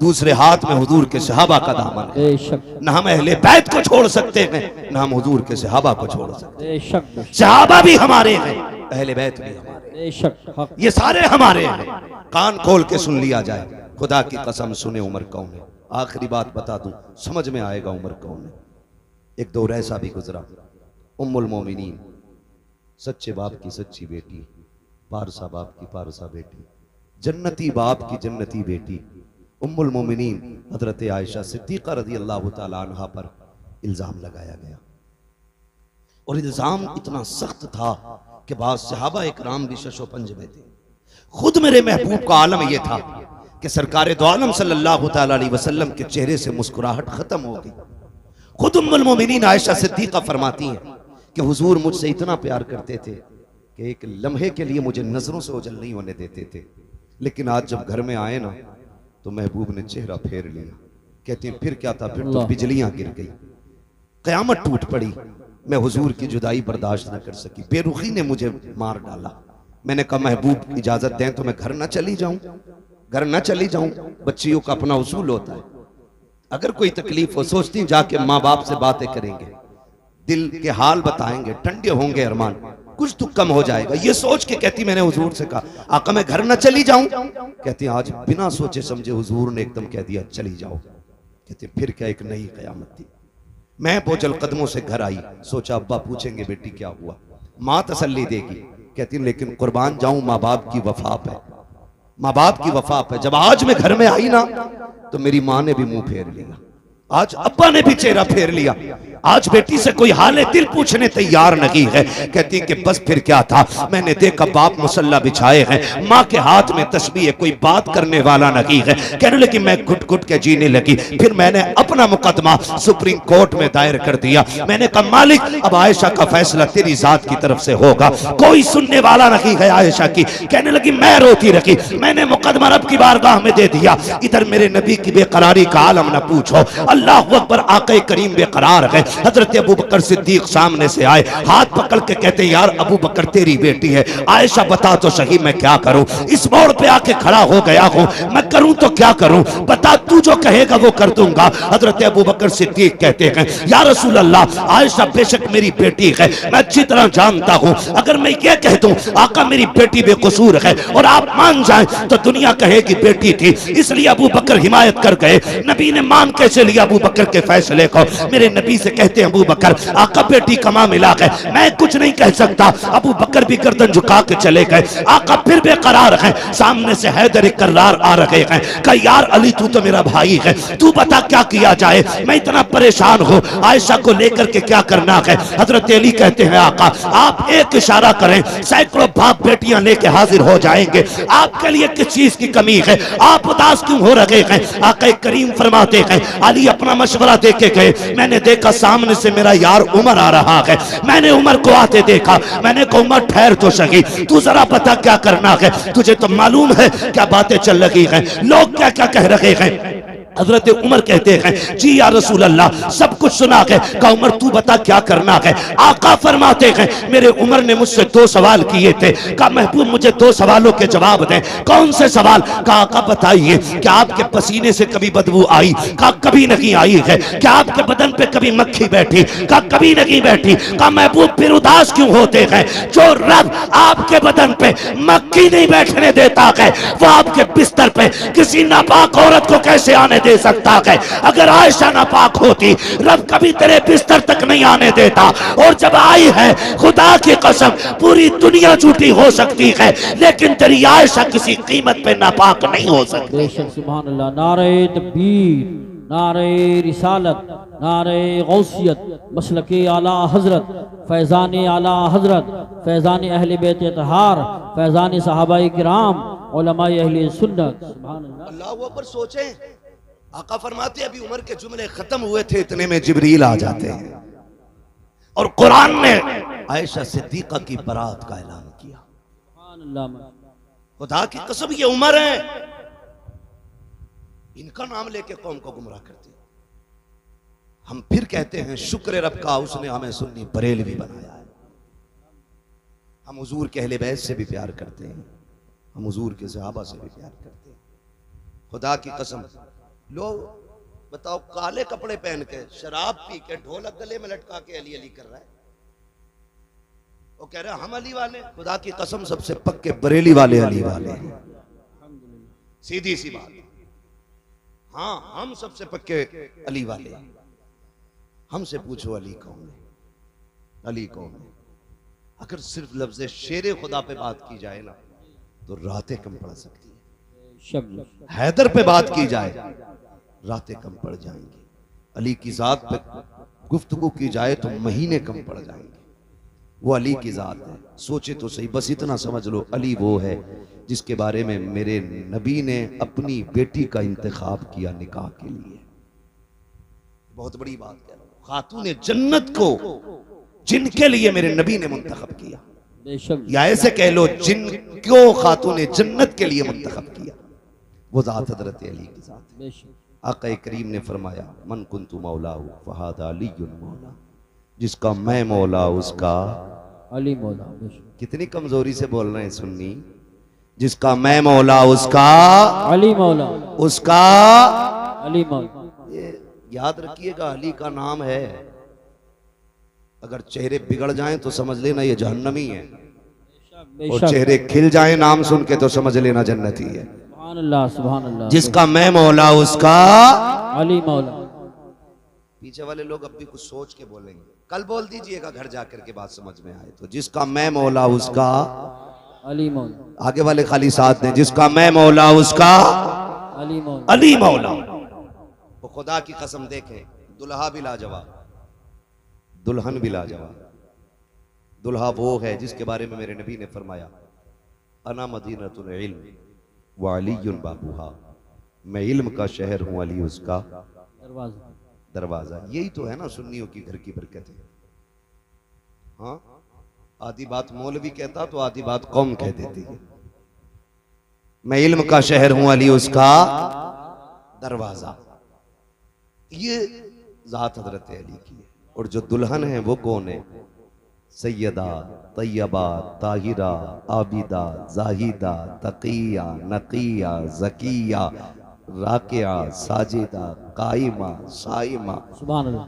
दूसरे हाथ में हुजूर के सहाबा का दामन है। न हम अहले बैत को छोड़ सकते हैं, न हम हुजूर के सहाबा को छोड़ सकते हैं। सहाबा भी हमारे हैं, अहले बैत भी हमारे, ये सारे हमारे हैं। कान खोल के सुन लिया जाए, खुदा की कसम सुने उमर कौन है। आखिरी बात बता दूं, समझ में आएगा उमर कौन है। एक दौर ऐसा भी गुजरा, उम्मुल मोमिनीन, सच्चे बाप की सच्ची बेटी, पारसा बाप की पारसा बेटी, जन्नती बाप की जन्नती बेटी, उम्मुल मोमिनीन हजरत आयशा सिद्दीक़ा रज़ी अल्लाह तआला अन्हा पर इल्ज़ाम लगाया गया। और इल्ज़ाम इतना सख्त था कि बाद सहाबा इकराम भी शशो पंज में थे। खुद मेरे महबूब का आलम यह था कि सरकार दो आलम सल्लल्लाहु तआला अलैहि वसल्लम के चेहरे से मुस्कुराहट खत्म हो गई। खुद उम्मुल मोमिनीन आयशा सिद्दीक़ा फरमाती हैं कि हुजूर मुझसे इतना प्यार करते थे कि एक लम्हे के लिए मुझे नजरों से ओझल नहीं होने देते थे, लेकिन आज जब घर में आए ना तो महबूब ने चेहरा फेर लिया। कहती हैं फिर क्या था, फिर तो बिजलियां गिर गई, कयामत टूट पड़ी। मैं हुजूर की जुदाई बर्दाश्त न कर सकी, बेरुखी ने मुझे मार डाला। मैंने कहा महबूब इजाजत दें तो मैं घर न चली जाऊं, घर न चली जाऊं। बच्चियों का अपना उसूल होता है, अगर कोई तकलीफ हो सोचती जाके माँ बाप से बातें करेंगे, दिल के हाल बताएंगे, ठंडे होंगे अरमान, कुछ तो कम हो जाएगा। ये सोच के कहती मैंने हुजूर से कहा आका मैं घर न चली जाऊं। कहती आज बिना सोचे समझे हुजूर ने एकदम कह दिया चली जाओ। कहती फिर क्या एक नई कयामत थी। मैं बोझल कदमों से घर आई, सोचा अब्बा पूछेंगे बेटी क्या हुआ, माँ तसल्ली देगी। कहती लेकिन कुर्बान जाऊं माँ बाप की वफा पे, माँ बाप की वफा पे। जब आज मैं घर में आई ना तो मेरी माँ ने भी मुंह फेर लिया, आज अब्बा ने भी चेहरा फेर लिया। आज बेटी से कोई हाल दिल पूछने तैयार नहीं है। कहती कि बस फिर क्या था, मैंने देखा बाप मुसल्ला बिछाए हैं, माँ के हाथ में तस्बीह है, कोई बात करने वाला नहीं है। कहने लगी मैं घुट घुट के जीने लगी। फिर मैंने अपना मुकदमा सुप्रीम कोर्ट में दायर कर दिया। मैंने कहा मालिक अब आयशा का फैसला तेरी जात की तरफ से होगा, कोई सुनने वाला नहीं है आयशा की। कहने लगी मैं रोती रखी, मैंने मुकदमा रब की बारगाह में दे दिया। इधर मेरे नबी की बेकरारी का आलम न पूछो, अल्लाह अकबर, आक़ा करीम बेकरार है। हजरत अबू बकर सिद्दीक सामने से आए, हाथ पकड़ के कहते यार अबू बकर तेरी बेटी है, आयशा बता तो सही मैं क्या करूं। इस मोड़ पे आके खड़ा हो गया हूं, मैं करूं तो क्या करूं, बता तू जो कहेगा वो कर दूंगा। हजरत अबू बकर सिद्दीक कहते हैं या रसूल अल्लाह, आयशा बेशक मेरी बेटी है, मैं अच्छी तरह जानता हूं। अगर मैं ये कह दूं आका मेरी बेटी बेकसूर है और आप मान जाएं तो दुनिया कहेगी बेटी थी। इसलिए अबू बकर हिमायत कर गए। नबी ने मान कैसे लिया अबू बकर के फैसले को। मेरे नबी से कहते हैं अबू बकर आका बेटी का मामला है, मैं कुछ नहीं कह सकता। अबू बकर भी गर्दन झुका के चले गए। आका फिर बेकरार है। सामने से हैदर कर्रार आ रहे हैं, कहा यार अली तू तो मेरा भाई है, तू बता क्या किया जाए, मैं इतना परेशान हूँ, आयशा को लेकर के क्या करना है। हजरत अली कहते हैं आका आप एक इशारा करें, सैकड़ों बाप बेटियां लेके हाजिर हो जाएंगे, आपके लिए किस चीज की कमी है, आप उदास क्यों हो रहे हैं। आका करीम फरमाते हैं अली अपना मशवरा दे के गए, मैंने देखा सामने से मेरा यार उमर आ रहा है, मैंने उमर को आते देखा, मैंने कहा उमर ठहर तो सही, तू जरा बता क्या करना है, तुझे तो मालूम है क्या बातें चल रही हैं, लोग क्या क्या कह रहे हैं। हजरत उमर कहते हैं जी या रसूल अल्लाह सब कुछ सुना है। कहा उमर तू बता क्या करना है। आका फरमाते हैं मेरे उमर ने मुझसे दो सवाल किए थे, कहा महबूब मुझे दो सवालों के जवाब दें। कौन से सवाल। कहा आका बताइए क्या आपके पसीने से कभी बदबू आई। कहा कभी नहीं आई है। क्या आपके बदन पे कभी मक्खी बैठी। कहा कभी नहीं बैठी। कहा महबूब फिर उदास क्यों होते हैं। जो रब आपके बदन पे मक्खी नहीं बैठने देता है वो आपके बिस्तर पे किसी नापाक औरत को कैसे आने दे सकता है। अगर आयशा नापाक होती रब कभी तेरे बिस्तर तक नहीं आने देता, और जब आई है खुदा की कसम पूरी दुनिया झूठी हो सकती है लेकिन तेरी आयशा किसी कीमत पे नापाक नहीं हो सकती। बेशक सुभान अल्लाह। नारे तकबीर, नारे रिसालत, नारे गौसियत, मसलके आला हजरत, फैजान आला हजरत, फैजान अहले बैत तहार, फैजान सहाबाए किराम, उलमा अहले सुन्नत। सुभान अल्लाह। अल्लाह पर सोचे आका फरमाते अभी उमर के जुमले खत्म हुए थे इतने में जिब्रील आ जाते हैं और कुरान ने आयशा सिद्दीक़ा की बरात का ऐलान किया। खुदा की कसम ये उमर है, इनका नाम लेके कौम को गुमराह करते हम फिर कहते हैं शुक्र रब का, उसने हमें सुन्नी बरेलवी बनाया है। हम हुजूर के अहले बैत से भी प्यार करते हैं, हम हुजूर के सहाबा से भी प्यार करते हैं। खुदा की कसम, लोग बताओ काले कपड़े पहन के शराब पी के ढोलक गले में लटका के अली अली कर रहा है, वो कह रहे हैं हम अली वाले। खुदा की कसम सबसे पक्के बरेली वाले अली वाले हैं, सीधी सी बात। हाँ, हम सबसे पक्के अली वाले हैं। हमसे पूछो अली कौन है, अली कौन है? अगर सिर्फ लफ्ज़ शेरे खुदा पे बात की जाए ना तो रातें कम पड़ सकती है। हैदर पे बात की जाए रातें कम पड़ जाएंगी। अली की जात पे गुफ्तगू की जाए तो महीने कम पड़ जाएंगे। वो अली की जात है। सोचे तो सही, बस इतना समझ लो, अली वो है जिसके बारे में मेरे नबी ने अपनी बेटी का इंतखाब किया निकाह के लिए। बहुत बड़ी बात कह रहा हूं, खातून जन्नत को जिनके लिए मेरे नबी ने मुंतखब किया, या ऐसे कह लो जिनको खातून जन्नत के लिए मुंतखब किया, वो जात हज़रत अली की जात है। आका करीम ने फरमाया मन कुन्तु मौलाहु फहादा अलीयुन मौला, जिसका मैं मौला उसका अली मौला। कितनी कमजोरी से बोल रहे हैं सुन्नी, जिसका मैं मौला उसका अली मौला, उसका अली मौला। ये याद रखिएगा, अली का नाम है। अगर चेहरे बिगड़ जाएं तो समझ लेना ये जहन्नमी है, और चेहरे खिल जाएं नाम सुन के तो समझ लेना जन्नती है। सुभान अल्लाह, सुभान अल्लाह। जिसका मैं मौला उसका अली मौला। पीछे वाले लोग अब भी कुछ सोच के बोलेंगे, कल बोल दीजिएगा घर जाकर के बात समझ में आए तो। जिसका मैं मौला उसका अली मौला। आगे वाले खाली साथ दें, जिसका मैं मौला उसका अली मौला, अली मौला। वो खुदा की कसम देखें, दुल्हा भी लाजवाब, दुल्हन भी लाजवाब। दुल्हा वो है जिसके बारे में मेरे नबी ने फरमाया अना मदीनतुल इल्म व अलीयुन बाबूहा, मैं इल्म का शहर हूँ, अली उसका दरवाजा। दरवाजा। यही तो है ना सुन्नियों की घर की बरकत है। हाँ, आधी बात मौलवी कहता तो आधी बात कौम कह देती है। मैं इल्म का शहर हूं, अली उसका दरवाजा। ये जात हजरत अली की है। और जो दुल्हन है वो कौन है? सैयदा तैयबा ताहिरा आबिदा जाहिदा तकिया नकिया जकिया राकिया साजिदा काइमा साइमा सुभान अल्लाह।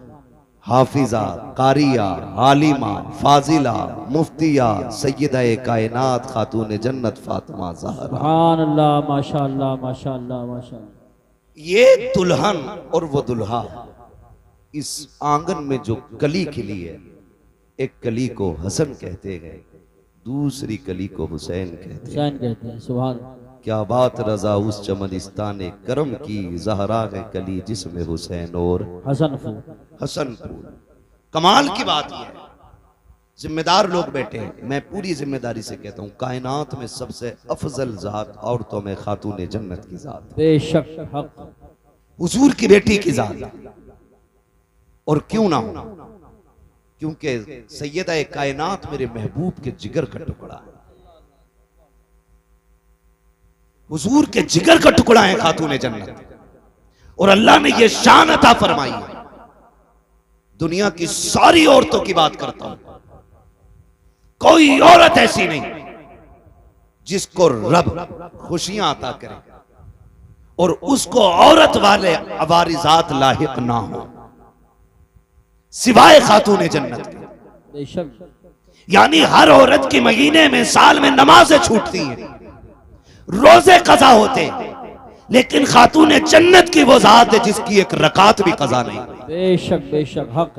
हाफिजा कारिया आलिमा फाजिला मुफ्तिया सैयदा कायनात खातून जन्नत फातिमा ज़हरा। सुभान अल्लाह, माशाअल्लाह, माशाअल्लाह, माशाअल्लाह। ये दुल्हन और वो दुल्हा, इस आंगन में जो कली खिली है, एक कली को हसन कहते हैं, दूसरी कली को हुसैन कहते हैं। हुसैन कहते हैं। सुभान। क्या बात रजा उस चमनिस्तान करम की, ज़हरा है कली जिसमें हुसैन और हसन फूल। हसन फूल। कमाल की बात यह है, जिम्मेदार लोग बैठे हैं, मैं पूरी जिम्मेदारी से कहता हूँ, कायनात में सबसे अफजल जात औरतों में खातून जन्नत की जात, बेशक हक। हुजूर की बेटी की जात। और क्यों ना हो, क्योंकि सैयदा कायनात मेरे महबूब के जिगर का टुकड़ा है, हुजूर के जिगर का टुकड़ा है खातून जन्नत। और अल्लाह ने यह शान अता फरमाई है। दुनिया की सारी औरतों की बात करता हूं, कोई औरत ऐसी नहीं जिसको रब खुशियां अता करे और उसको औरत वाले अवारिजात लाहिक ना हो, सिवाय खातून जन्नत के। बेशक। यानी हर औरत की महीने में साल में नमाजें छूटती हैं, रोजे कज़ा होते, लेकिन खातून जन्नत की वो जात है जिसकी एक रकात भी कज़ा नहीं। बेशक, बेशक हक।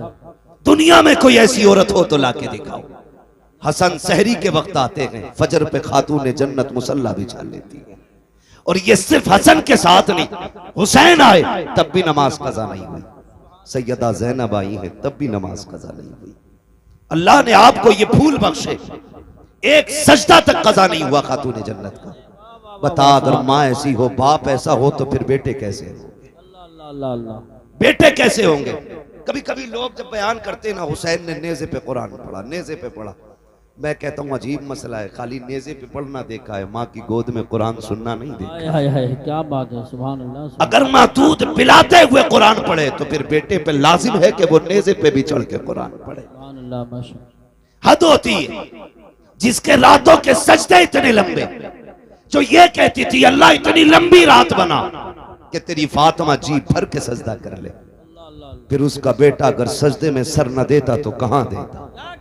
दुनिया में कोई ऐसी औरत हो तो लाके दिखाओ। हसन सहरी के वक्त आते हैं, फजर पे खातून जन्नत मुसल्ला बिछा लेती है। और ये सिर्फ हसन के साथ नहीं, हुसैन आए तब भी नमाज कज़ा नहीं हुई, सैयदा ज़ैनब आई है तब भी नमाज कज़ा नहीं हुई। अल्लाह ने आपको ये फूल बख्शे, एक सजदा तक कज़ा नहीं हुआ खातून जन्नत का। बता, अगर माँ ऐसी हो, बाप ऐसा हो, तो फिर बेटे कैसे होंगे? अल्लाह अल्लाह। बेटे कैसे होंगे? कभी कभी लोग जब बयान करते ना, हुसैन ने नेज़े पे कुरान पढ़ा, नेज़े पे पढ़ा, मैं कहता हूँ अजीब मसला है, खाली नेज़े पे पढ़ना देखा है, माँ की गोद में कुरान सुनना नहीं देखा। हाय हाय हाय, क्या बात है, सुभान अल्लाह, सुभान अगर माँ दूध पिलाते हुए कुरान पढ़े तो फिर बेटे पे लाजिम है कि वो नेज़े पे भी चढ़ के कुरान पढ़े। अल्लाह, माशा। हद होती है जिसके रातों के सजदे इतने लंबे, जो ये कहती थी अल्लाह इतनी लंबी रात बना कि तेरी फातिमा जी भर के सजदा कर ले, फिर उसका बेटा अगर सजदे में सर न देता तो कहां देता।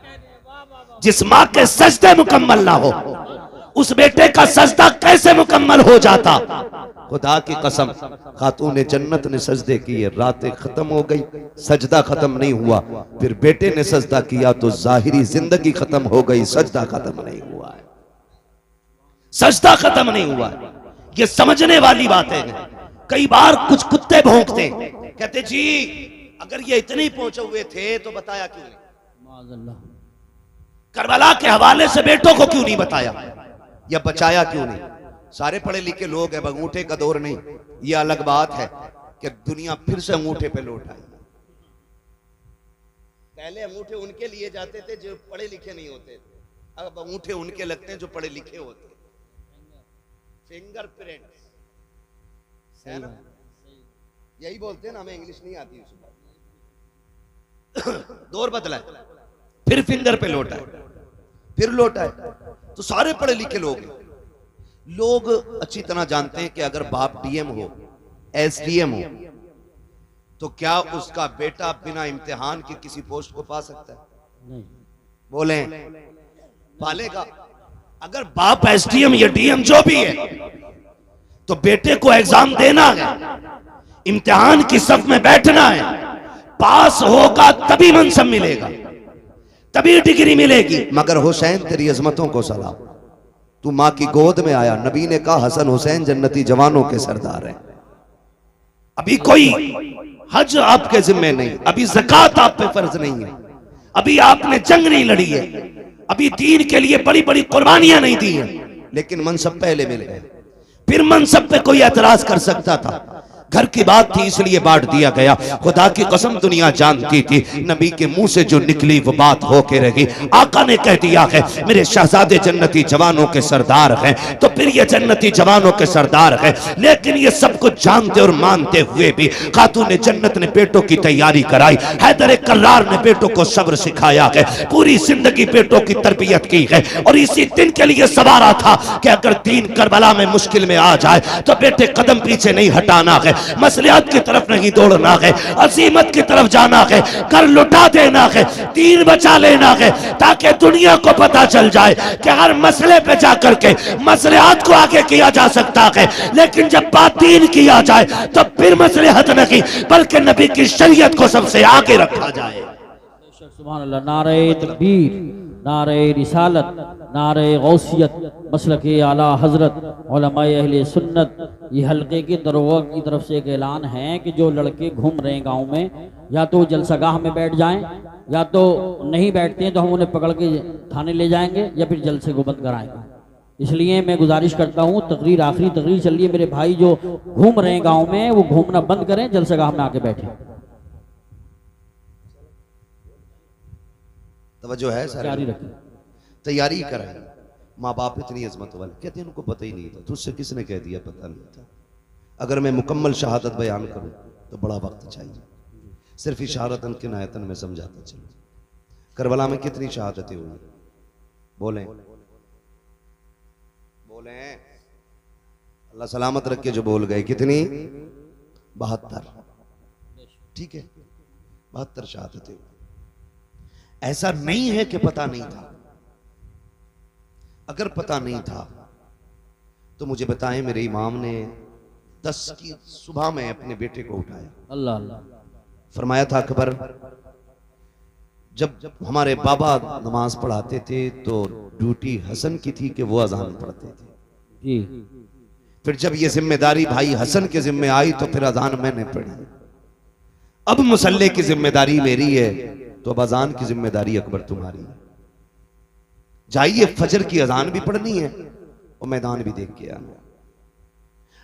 जिस माँ के सजदे मुकम्मल ना हो उस बेटे का सजदा कैसे मुकम्मल हो जाता। खुदा की कसम, खातून जन्नत ने सजदे किए, रातें खत्म हो गई, सजदा खत्म नहीं हुआ, फिर बेटे ने सजदा किया तो जाहिरी जिंदगी खत्म हो गई, सजदा खत्म नहीं हुआ है। सजदा खत्म नहीं हुआ है, ये समझने वाली बातें हैं। कई बार कुछ कुत्ते भौंकते कहते जी अगर ये इतने पहुंचे हुए थे तो बताया क्यों नहीं, माज़अल्लाह, करबला के हवाले से बेटों को क्यों नहीं बताया, या बचाया क्यों नहीं। सारे पढ़े लिखे लोग हैं, अंगूठे का दौर नहीं। ये अलग बात है कि दुनिया फिर से अंगूठे पे लौट आई। पहले अंगूठे उनके लिए जाते थे जो पढ़े लिखे नहीं होते थे, अब अंगूठे उनके लगते हैं जो पढ़े लिखे होते। फिंगरप्रिंट है ना, यही बोलते हैं ना, हमें इंग्लिश नहीं आती। दौर बदला है, फिर फिंगर पे लौटा है। फिर लौटा है। तो सारे पढ़े लिखे लोग अच्छी तरह जानते हैं कि अगर बाप डीएम हो, एसडीएम हो, तो क्या उसका बेटा बिना इम्तिहान के किसी पोस्ट को पा सकता है? नहीं। बोले पालेगा। अगर बाप एसडीएम या डीएम जो भी है तो बेटे को एग्जाम देना है, इम्तिहान की सफ में बैठना है, पास होगा तभी मनसब मिलेगा, तभी डिग्री मिलेगी। मगर हुसैन तेरी अजमतों को सलाम, तू माँ की गोद में आया, नबी ने कहा हसन हुसैन जन्नती जवानों के सरदार हैं। अभी कोई हज आपके जिम्मे नहीं, अभी ज़कात आप पे फर्ज नहीं है, अभी आपने जंग नहीं लड़ी है, अभी दीन के लिए बड़ी बड़ी कुर्बानियां नहीं दी है, लेकिन मनसब पहले मिल गए। फिर मनसब पे कोई एतराज कर सकता था। घर की बात थी इसलिए बांट दिया गया। खुदा की कसम दुनिया जानती थी नबी के मुंह से जो निकली वो बात होके रही। आका ने कह दिया है मेरे शहजादे जन्नती जवानों के सरदार हैं, तो फिर ये जन्नती जवानों के सरदार हैं। लेकिन ये सब कुछ जानते और मानते हुए भी खातून जन्नत ने बेटों की तैयारी कराई। हैदर कर्रार ने बेटों को सब्र सिखाया है, पूरी जिंदगी बेटों की तरबियत की है, और इसी दिन के लिए सवारा था कि अगर दीन करबला में मुश्किल में आ जाए तो बेटे कदम पीछे नहीं हटाना है, मसलियत की तरफ नहीं दौड़ना है, अजीमत की तरफ जाना है, कर लुटा देना है, दीन बचा लेना है, ताकि दुनिया को पता चल जाए कि हर मसले पे जाकर के मसलियात को आगे किया जा सकता है। लेकिन जब बात दीन किया जाए तो फिर मसलिहत नहीं बल्कि नबी की शरीयत को सबसे आगे रखा जाए। सुभान अल्लाह, नारे तकबीर, नारे रिसालत, नारे गौसियत, मसलके आला हजरत, उलमाए अहले सुन्नत। ये हल्के की दरोगा की तरफ से एक ऐलान है कि जो लड़के घूम रहे हैं गांव में, या तो जलसागाह में बैठ जाएं, या तो नहीं बैठते हैं तो हम उन्हें पकड़ के थाने ले जाएंगे या फिर जलसे को बंद कराएंगे। इसलिए मैं गुजारिश करता हूँ, तकरीर आखिरी तकरीर चल रही है, मेरे भाई जो घूम रहे हैं गाँव में वो घूमना बंद करें, जलसागाह में आके बैठे। तवज्जो है सर, जारी रखें, तैयारी करें। माँ बाप इतनी अजमत वाले, कहते हैं उनको पता ही नहीं था, तुझसे किसने कह दिया पता नहीं था। अगर मैं मुकम्मल शहादत बयान करूं तो बड़ा वक्त चाहिए, सिर्फ इशारतन किनायतन में समझाता चलूं। करबला में कितनी शहादतें हुई? बोलें बोलें, अल्लाह सलामत रख के जो बोल गए। कितनी? 72। ठीक है, 72 शहादतें हुई। ऐसा नहीं है कि पता नहीं था। अगर पता नहीं था तो मुझे बताएं, मेरे इमाम ने 10 की सुबह में अपने बेटे को उठाया, अल्लाह अल्लाह, फरमाया था अकबर, जब हमारे बाबा नमाज पढ़ाते थे तो ड्यूटी हसन की थी कि वो अजान पढ़ते थे जी। फिर जब ये जिम्मेदारी भाई हसन के जिम्मे आई तो फिर अजान मैंने पढ़ी। अब मुसल्ले की जिम्मेदारी मेरी है तो अब अजान की जिम्मेदारी अकबर तुम्हारी है। जाइए, फजर की अजान भी पढ़नी है और मैदान भी देख के आना।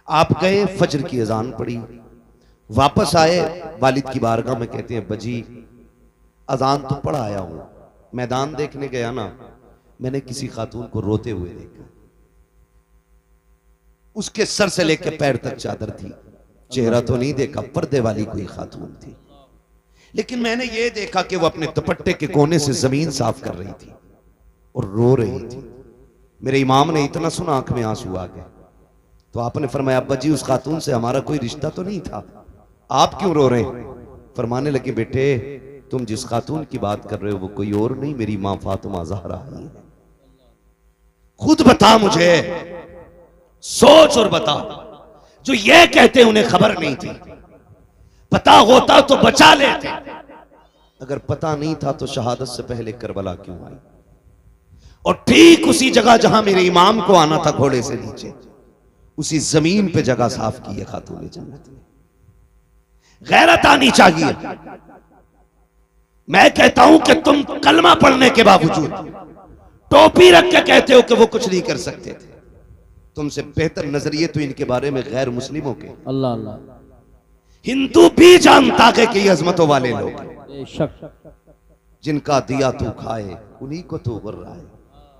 आप गए, फजर की अजान पढ़ी, वापस आए, वालिद की बारगाह में कहते हैं बजी अजान तो पढ़ आया हूं, मैदान देखने गया ना, मैंने किसी खातून को रोते हुए देखा, उसके सर से लेकर पैर तक चादर थी, चेहरा तो नहीं देखा, पर्दे वाली कोई खातून थी, लेकिन मैंने ये देखा कि वो अपने दुपट्टे के कोने से जमीन साफ कर रही थी और रो रही थी। मेरे इमाम ने इतना सुना, आंख में आंसू आ गए। तो आपने फरमाया, अब्बा जी उस खातून से हमारा कोई रिश्ता तो नहीं था, आप क्यों रो रहे हैं? फरमाने लगे, बेटे तुम जिस खातून की बात कर रहे हो वो कोई और नहीं, मेरी मां फातिमा ज़हरा ही है। खुद बता मुझे, सोच और बता। जो ये कहते उन्हें खबर नहीं थी, पता होता तो बचा लेते। अगर पता नहीं था तो शहादत से पहले करबला क्यों आई? और ठीक उसी जगह जहां मेरे इमाम को आना था घोड़े से नीचे, उसी जमीन पे जगह साफ की है खातून जन्नत ने। गैरत आनी चाहिए। मैं कहता हूं कि तुम कलमा पढ़ने के बावजूद टोपी रख के कहते हो कि वो कुछ नहीं कर सकते थे। तुमसे बेहतर नजरिए तो इनके बारे में गैर मुस्लिमों के। अल्लाह अल्लाह। हिंदू भी जानता है कि ये अजमतों वाले लोग बेशक। जिनका दिया तू खाए उन्हीं को तू गुर्राए।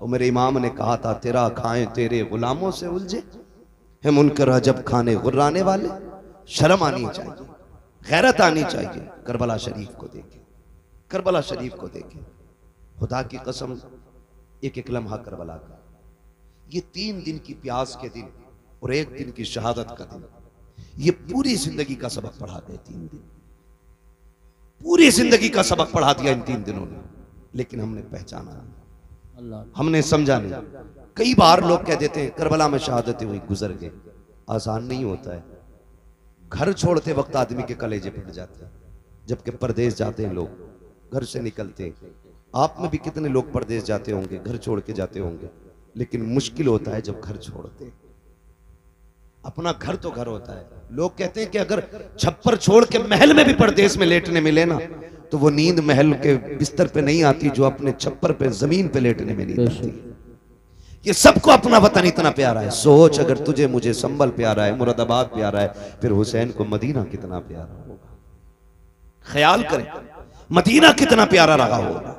और मेरे इमाम ने कहा था, तेरा खाएं तेरे गुलामों से उलझे है मुनकर अजब खाने गुर्राने वाले। शर्म आनी चाहिए, गैरत आनी चाहिए। करबला शरीफ को देखें, करबला शरीफ को देखें। खुदा की कसम, एक एक लम्हा करबला का, ये 3 दिन की प्यास के दिन और 1 दिन की शहादत का दिन, ये पूरी जिंदगी का सबक पढ़ा गए। 3 दिन पूरी जिंदगी का सबक पढ़ा दिया इन 3 दिनों ने। लेकिन हमने पहचाना, हमने समझा नहीं। कई बार लोग कह देते हैं करबला में शहादतें हुई, गुजर गए। आसान नहीं होता है। घर छोड़ते वक्त आदमी के कलेजे फट जाते हैं, जबकि परदेश जाते हैं लोग, घर से निकलते हैं। आप में भी कितने लोग परदेश जाते होंगे, घर छोड़ के जाते होंगे, लेकिन मुश्किल होता है जब घर छोड़ते। अपना घर तो घर होता है। लोग कहते हैं कि अगर छप्पर छोड़ के महल में भी परदेश में लेटने मिले ना, तो वो नींद महल के बिस्तर पे नहीं आती जो अपने छप्पर पे जमीन पे लेटने में नींद आती। ये सबको अपना वतन इतना प्यारा है। सोच, अगर तुझे मुझे संभल प्यारा है, मुरादाबाद प्यारा है, फिर हुसैन को मदीना कितना प्यारा होगा। ख्याल करें, मदीना कितना प्यारा रहा होगा,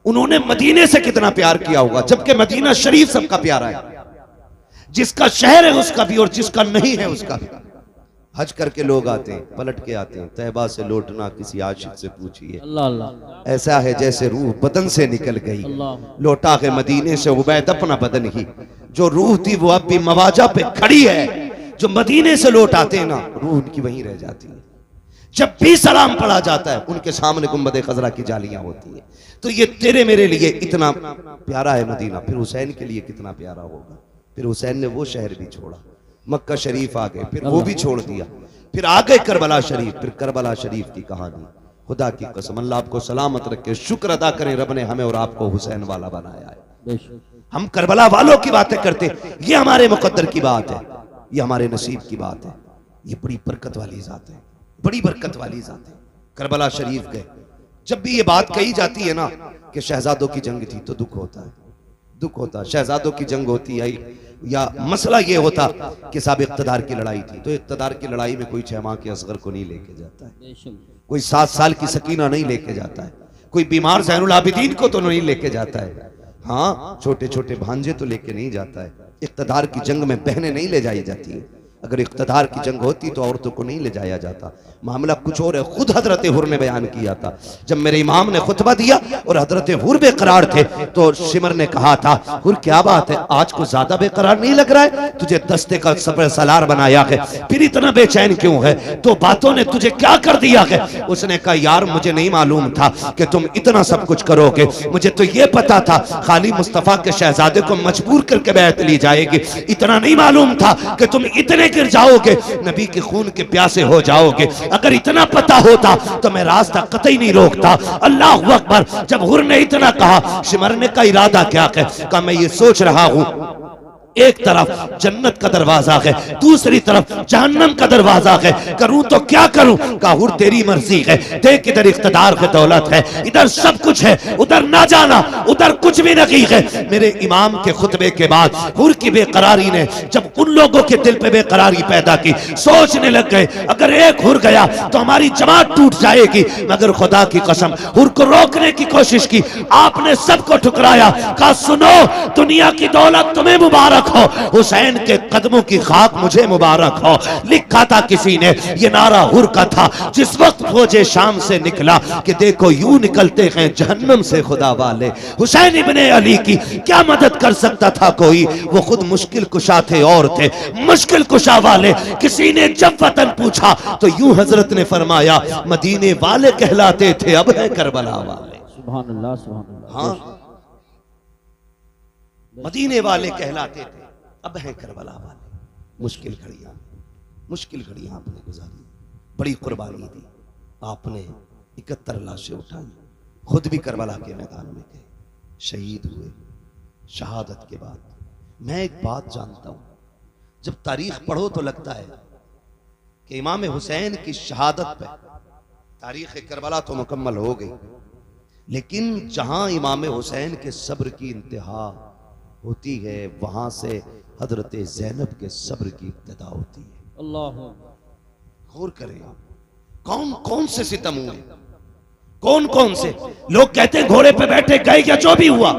उन्होंने मदीने से कितना प्यार किया होगा। जबकि मदीना शरीफ सबका प्यारा है, जिसका शहर है उसका भी और जिसका नहीं है उसका भी। हज करके लोग आते हैं, पलट के आते हैं। तैबा से लौटना किसी आशिक से पूछिए, अल्लाह अल्लाह। ऐसा है जैसे रूह बदन से निकल गई। लौटा के मदीने से उबैद अपना बदन ही, जो रूह थी वो अब भी मवाजा पे खड़ी है। जो मदीने से लौट आते हैं ना, रूह उनकी वहीं रह जाती है। जब भी सलाम पढ़ा जाता है उनके सामने गुंबद खजरा की जालियां होती है। तो ये तेरे मेरे लिए इतना प्यारा है मदीना, फिर हुसैन के लिए कितना प्यारा होगा। फिर हुसैन ने वो शहर भी छोड़ा, मक्का शरीफ आ गए, फिर वो भी छोड़ दिया, फिर आ गए करबला शरीफ। फिर करबला शरीफ की कहानी, खुदा की कसम अल्लाह आपको सलामत रखे। शुक्र अदा करें रब ने हमें और आपको हुसैन वाला बनाया है। हम करबला वालों की बातें करते, ये हमारे मुकद्दर की बात है, ये हमारे नसीब की बात है। ये बड़ी बरकत वाली जात है, बड़ी बरकत वाली जात है। करबला शरीफ गए। जब भी ये बात कही जाती है ना कि शहजादों की जंग थी, तो दुख होता है, दुख होता। शहजादों की जंग होती है या मसला ये होता कि साहब इक़्तिदार की लड़ाई थी, तो इक़्तिदार की लड़ाई में कोई 6 माह के असगर को नहीं लेके जाता है, कोई 7 साल की सकीना नहीं लेके जाता है, कोई बीमार ज़ैनुल आबिदीन को तो नहीं लेके जाता है। हाँ, छोटे छोटे भांजे तो लेके नहीं जाता है। इक़्तिदार की जंग में बहनें नहीं ले जाई जाती है। अगर इक़्तिदार की जंग होती तो औरतों को नहीं ले जाया जाता। मामला कुछ और है। खुद हजरत हुर ने बयान किया था, जब मेरे इमाम ने खुतबा दिया और हजरत हुर बेकरार थे, तो शिमर ने कहा था, हुर क्या बात है, आज को ज्यादा बेकरार नहीं लग रहा है? तुझे दस्ते का सफर सलार बनाया है, फिर इतना बेचैन क्यों है? तो बातों ने तुझे क्या कर दिया है? उसने कहा, यार मुझे नहीं मालूम था कि तुम इतना सब कुछ करोगे। मुझे तो ये पता था खाली मुस्तफा के शहजादे को मजबूर करके बैत ली जाएगी। इतना नहीं मालूम था कि तुम इतने गिर जाओगे, नबी के खून के प्यासे हो जाओगे। अगर इतना पता होता तो मैं रास्ता कतई नहीं रोकता। अल्लाह अकबर। जब हुर ने इतना कहा, शिमर ने का इरादा क्या है? कहा, मैं ये सोच रहा हूं एक तरफ जन्नत का दरवाजा है, दूसरी तरफ जहन्नम का दरवाजा है, करूं तो क्या करूं? कहा हुर तेरी मर्जी है, देख इधर इख्तिदार है, दौलत है, इधर सब कुछ है, उधर ना जाना, उधर कुछ भी नहीं है। मेरे इमाम के खुतबे के बाद हुर की बेकरारी ने जब उन लोगों के दिल पे बेकरारी पैदा की, सोचने लग गए अगर एक हुर गया तो हमारी जमात टूट जाएगी। मगर खुदा की कसम हुर को रोकने की कोशिश की, आपने सबको ठुकराया। कहा सुनो, दुनिया की दौलत तुम्हें मुबारक हो, हुसैन के कदमों की खाक मुझे मुबारक हो। लिखा था किसी ने, ये नारा हुर का था जिस वक्त फौजे शाम से निकला कि देखो यूं निकलते हैं जहन्नम से खुदा वाले। हुसैन इब्ने अली की क्या मदद कर सकता था कोई? वो खुद मुश्किल कुशा थे और थे मुश्किल कुशा वाले। किसी ने जब वतन पूछा तो यूं हजरत ने फरमाया मदीने वाले कहलाते थे, अब है करबला वाले। सुभान अल्लाह, सुभान अल्लाह। हाँ, मदीने वाले कहलाते थे, अब हैं करबला वाले। मुश्किल घड़ियां आपने गुजारी, बड़ी कुर्बानी दी आपने, 71 लाशें उठाई, खुद भी करबला के मैदान में गए, शहीद हुए। शहादत के बाद मैं एक बात जानता हूं, जब तारीख पढ़ो तो लगता है कि इमाम हुसैन की शहादत पे तारीख करबला तो मुकम्मल हो गई, लेकिन जहां इमाम हुसैन के सब्र की इंतहा होती है वहां से हजरत ज़ैनब के सब्र की इब्तिदा होती है। अल्लाह, गौर करें कौन कौन से सितम हुए, कौन कौन से लोग कहते हैं घोड़े पे बैठे गए या जो भी हुआ,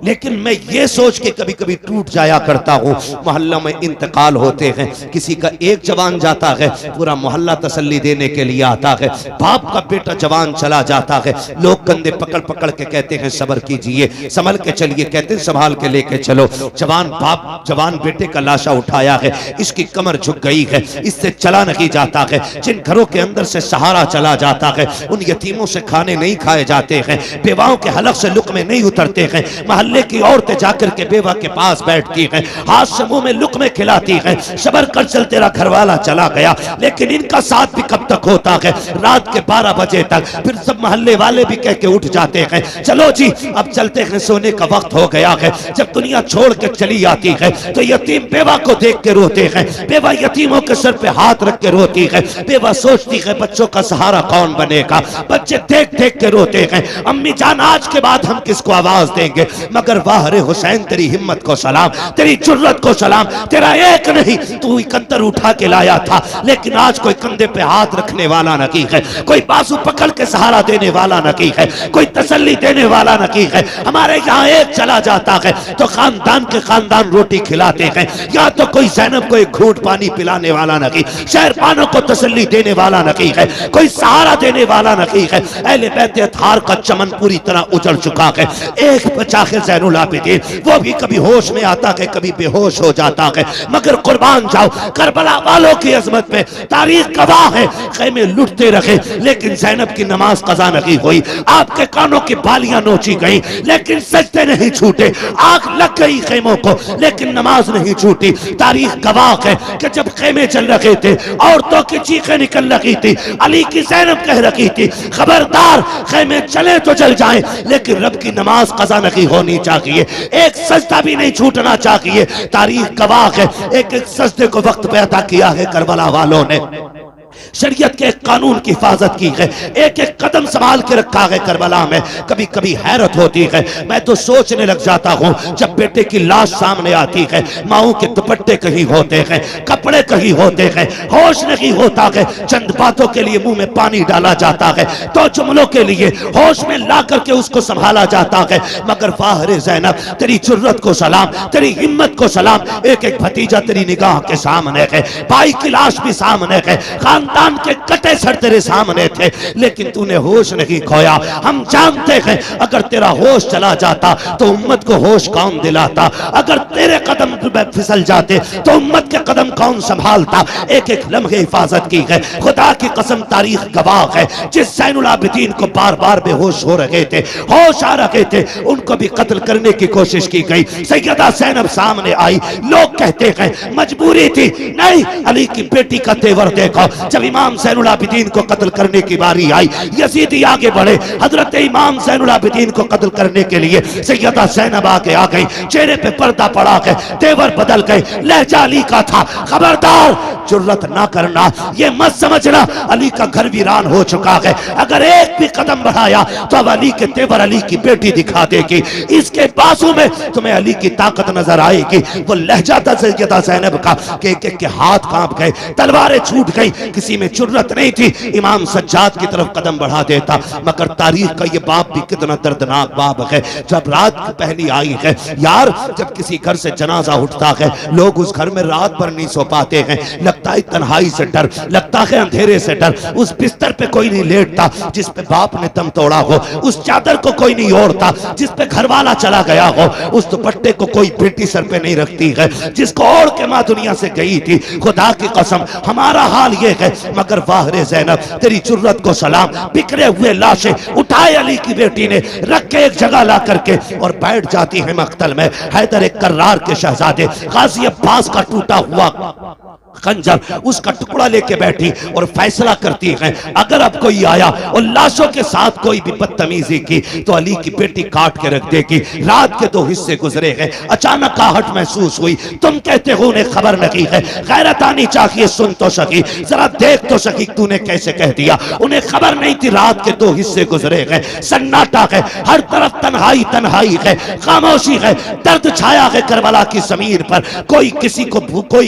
लेकिन मैं ये सोच के कभी कभी टूट जाया करता हूँ, मोहल्ला में इंतकाल होते हैं, किसी का एक जवान जाता है, पूरा मोहल्ला तसल्ली देने के लिए आता है, बाप का बेटा जवान चला जाता है, लोग कंधे पकड़ पकड़ के कहते हैं सब्र कीजिए, संभल के चलिए, कहते हैं संभाल के लेके चलो। जवान बाप जवान बेटे का लाशा उठाया है, इसकी कमर झुक गई है, इससे चला नहीं जाता है, जिन घरों के अंदर से सहारा चला जाता है उन यतीमों से खाने नहीं खाए जाते हैं, बेवाओं के हलक से लुक्मे नहीं उतरते हैं, मोहल्ले की औरतें जाकर के बेवा के पास बैठती हैं, हाथ से मुंह में लुक्मे खिलाती हैं, सबर कर चल तेरा घरवाला चला गया। लेकिन इनका साथ भी कब तक होता है? रात के 12 बजे तक। फिर सब मोहल्ले वाले भी कह के उठ जाते हैं, चलो जी अब चलते हैं, सोने का वक्त हो गया है। जब दुनिया छोड़ के चली आती है तो यतीम बेवा को देख के रोते हैं, बेवा यतीमों के सर पे हाथ रख के रोती है, बेवा सोचती है बच्चों का सहारा कौन बनेगा, बच्चे देख देख के रोते हैं, अम्मी जान आज के बाद हम किसको आवाज देंगे। मगर वाह रे हुसैन, तेरी हिम्मत को सलाम, तेरी जुर्रत को सलाम, तेरा एक नहीं तू 71 उठा के लाया था, लेकिन आज कोई कंधे पे हाथ रखने वाला नहीं है, कोई बाजू पकड़ के सहारा देने वाला नहीं है, कोई तसल्ली देने वाला नहीं है। हमारे यहाँ एक चला जाता है तो खानदान के खानदान रोटी खिलाते हैं, या तो कोई ज़ैनब को एक घूंट पानी पिलाने वाला नहीं, शहरबानों को तसल्ली देने वाला नहीं है, कोई सहारा देने वाला नहीं है। अहले बैत अतहार का चमन पूरी तरह उजड़ चुका है। एक बचा है ज़ैनुल आबिदीन, वो भी कभी होश में आता है कभी बेहोश हो जाता है, मगर कुर्बान जाओ करबला वालों की अजमत पे तारीख गवाह है, खेमे लुटते रहे लेकिन ज़ैनब की नमाज कज़ा नहीं हुई, आपके कानों की बालियां नोची गई लेकिन सजदे नहीं छूटे, आग लग गई खेमों को लेकिन नमाज नहीं छूटी। तारीख गवाह है कि जब खेमे चल रहे थे औरतों की चीखें निकल रही थी, अली की ज़ैनब कह रही थी खबरदार खेमे चले तो चल जाएं लेकिन रब की नमाज कज़ा नहीं होनी चाहिए, एक सजदा भी नहीं छूटना चाहिए। तारीख गवाह है एक एक सजदे को वक्त पे अता किया है करबला वालों ने, शरीयत के कानून की हिफाजत की है, एक एक कदम संभाल के रखा है करबला में। कभी कभी हैरत होती है, मैं तो सोचने लग जाता हूँ जब बेटे की लाश सामने आती है, माओं के दुपट्टे कहीं होते हैं, कपड़े कहीं होते हैं, होश नहीं होता है, चंद बातों के लिए मुंह में पानी डाला जाता है, तो जुमलों के लिए होश में ला करके उसको संभाला जाता है। मगर वाह रे ज़ैनब, तेरी जुर्रत को सलाम, तेरी हिम्मत को सलाम, एक एक भतीजा तेरी निगाह के सामने है, भाई की लाश भी सामने है, खानदान के कटे सर तेरे सामने थे, लेकिन तूने होश नहीं खोया। हम जानते हैं अगर तेरा होश चला जाता तो उम्मत को होश कौन दिलाता, अगर तेरे कदम फिसल जाते तो उम्मत के कदम कौन संभालता। एक एक लम्हे हिफाजत की है, खुदा की कसम तारीख गवाह है, जिस ज़ैनुल आबिदीन को बार बार बेहोश हो रहे थे, होश आ रहे थे, उनको भी कत्ल करने की कोशिश की गई। सैयदा ज़ैनब सामने आई, लोग कहते हैं मजबूरी थी, नहीं अली की बेटी का तेवर देखो। जब इमाम ज़ैनुल आबिदीन को कत्ल करने की बारी आई, यजीदी आगे बढ़े, हजरत इमाम ज़ैनुल आबिदीन को कत्ल करने के लिए सैयदा ज़ैनब आगे आ गई, चेहरे पे पर्दा पड़ा गए, तेवर बदल गए, लहजा अली का था, खबरदार जुर्रत ना करना, ये मत समझना अली का घर वीरान हो चुका है, अगर एक भी कदम बढ़ाया तो अब अली के तेवर अली की बेटी दिखा देगी, इसके बाजू में तुम्हें अली की ताकत नजर आएगी। वो लहजा था सैयदा ज़ैनब का कि एक के हाथ कांप गए, तलवारें छूट गई, किसी में जुर्रत नहीं थी इमाम सज्जाद की तरफ कदम बढ़ा देता। मगर तारीख का ये बाप भी कितना दर्दनाक बाप है। जब रात पहली आई है यार, जब किसी घर से जनाजा उठता है लोग उस घर में रात भर नहीं सो पाते हैं, लगता है तन्हाई से डर, लगता है अंधेरे से डर, उस बिस्तर पे कोई नहीं लेटता जिस पे बाप ने दम तोड़ा हो, उस चादर को कोई नहीं ओढ़ता जिस पे घर वाला चला गया हो, उस दुपट्टे को कोई बेटी सर पे नहीं रखती है जिसको ओढ़ के माँ दुनिया से गई थी। खुदा की कसम हमारा हाल ये है, मगर वाह रे ज़ैनब तेरी जुर्रत को सलाम, बिखरे हुए लाशें उठाए अली की बेटी ने, रख के एक जगह ला करके और बैठ जाती है मख्तल में। हैदर एक कर्रार के शहजादे गाजी अब्बास का टूटा हुआ खंजर उसका टुकड़ा लेके बैठी और फैसला करती है, अगर अब कोई आया और लाशों के साथ कोई भी बदतमीजी की तो अली की बेटी काट के रख देगी। रात के 2 हिस्से गुजरे हैं, अचानक आहट महसूस हुई, तुम कहते हो उन्हें खबर नहीं है, गैरत आनी चाहिए, सुन तो सकी, जरा देख तो सकी तूने कैसे कह दिया, उन्हें खबर नहीं थी रात के 2 हिस्से गुजरे हैं, सन्नाटा है, हर तरफ तन्हाई तन्हाई है, खामोशी है, दर्द छाया है करबला की जमीन पर, कोई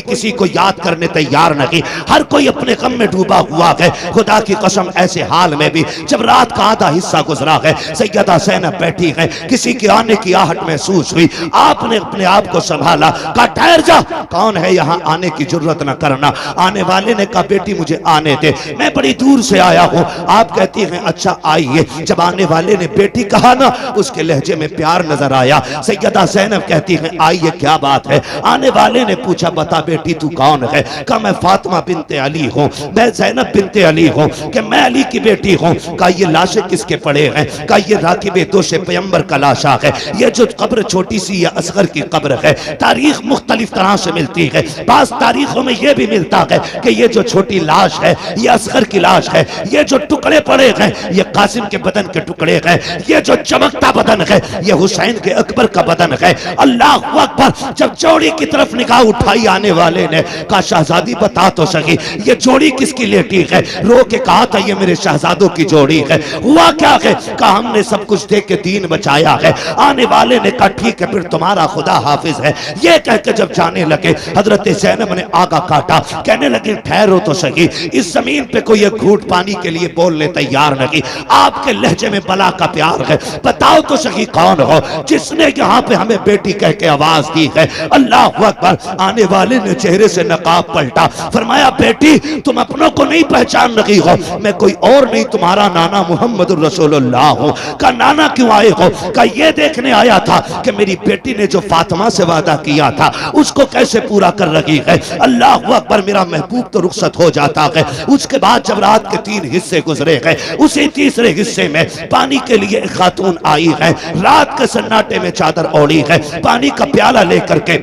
किसी को याद करने तैयार नहीं, हर कोई अपने गम में डूबा हुआ है। खुदा की कसम ऐसे हाल में भी जब रात का आधा हिस्सा गुजरा है, सैयदा ज़ैनब बैठी है, किसी के आने की आहट महसूस हुई, आपने अपने आप को संभाला, कहा ठहर जा, कौन है यहाँ, आने की जरूरत न करना। आने वाले ने कहा बेटी मुझे आने दे, मैं बड़ी दूर से आया हूँ। आप कहती हैं अच्छा आइए। जब आने वाले ने बेटी कहा ना, उसके लहजे में प्यार नजर आया। सैयदा ज़ैनब कहती हैं आइए क्या बात है। आने वाले ने पूछा बता बेटी तू कौन है। कहा मैं फातिमा बिनते अली हूँ, मैं ज़ैनब बिनते अली हूँ, कि मैं अली की बेटी हूँ। कहा ये लाशें किसके पड़े हैं। कहा ये राकिबे दोषे पैगंबर का लाशा है, ये जो कब्र छोटी सी या असगर की कब्र है। तारीख मुख्तलिफ तरह से मिलती है, बास तारीखों में यह भी मिलता है कि ये जो छोटी लाश है ये असगर की लाश है, ये जो टुकड़े पड़े हैं ये कासिम के बदन के टुकड़े हैं, ये जो चमकता बदन है ये हुसैन के अकबर का बदन है। अल्लाह अकबर। जब जोड़ी की तरफ निगाह उठाई आने वाले ने, कहा शहजादी बता तो सकी ये जोड़ी किसकी लेटी है। रो के कहा था ये मेरे शहजादों की जोड़ी है। हुआ क्या है। कहा हमने सब कुछ दे के दीन बचाया है। आने वाले ने कहा ठीक है फिर तुम्हारा खुदा हाफिज है। ये कहकर जब जाने लगे हजरत ज़ैनब ने आगा काटा, कहने लगे ठहरो तो सही, इस जमीन पे कोई एक घूंट पानी के लिए बोलने तैयार नहीं। आपके लहजे में बला का प्यार है, बताओ तो सही कौन हो जिसने यहाँ पे हमें बेटी कह के आवाज दी है। अल्लाह अकबर। आने वाले ने चेहरे से नकाब पलटा, फरमाया बेटी तुम अपनों को नहीं पहचान रही हो, मैं कोई और नहीं तुम्हारा नाना मोहम्मद रसूलुल्लाह हूँ। का नाना क्यों आए हो। का ये देखने आया था कि मेरी बेटी ने जो फातिमा से वादा किया था उसको कैसे पूरा कर रही है। अल्लाह अकबर। मेरा महबूब तो रुखसत हो जाता है। उसके बाद जब रात के 3 हिस्से गुजरे गए, उसी तीसरे हिस्से में पानी के लिए एक खातून आई है, रात के सन्नाटे में चादर ओढ़ी है, पानी का प्याला लेकर के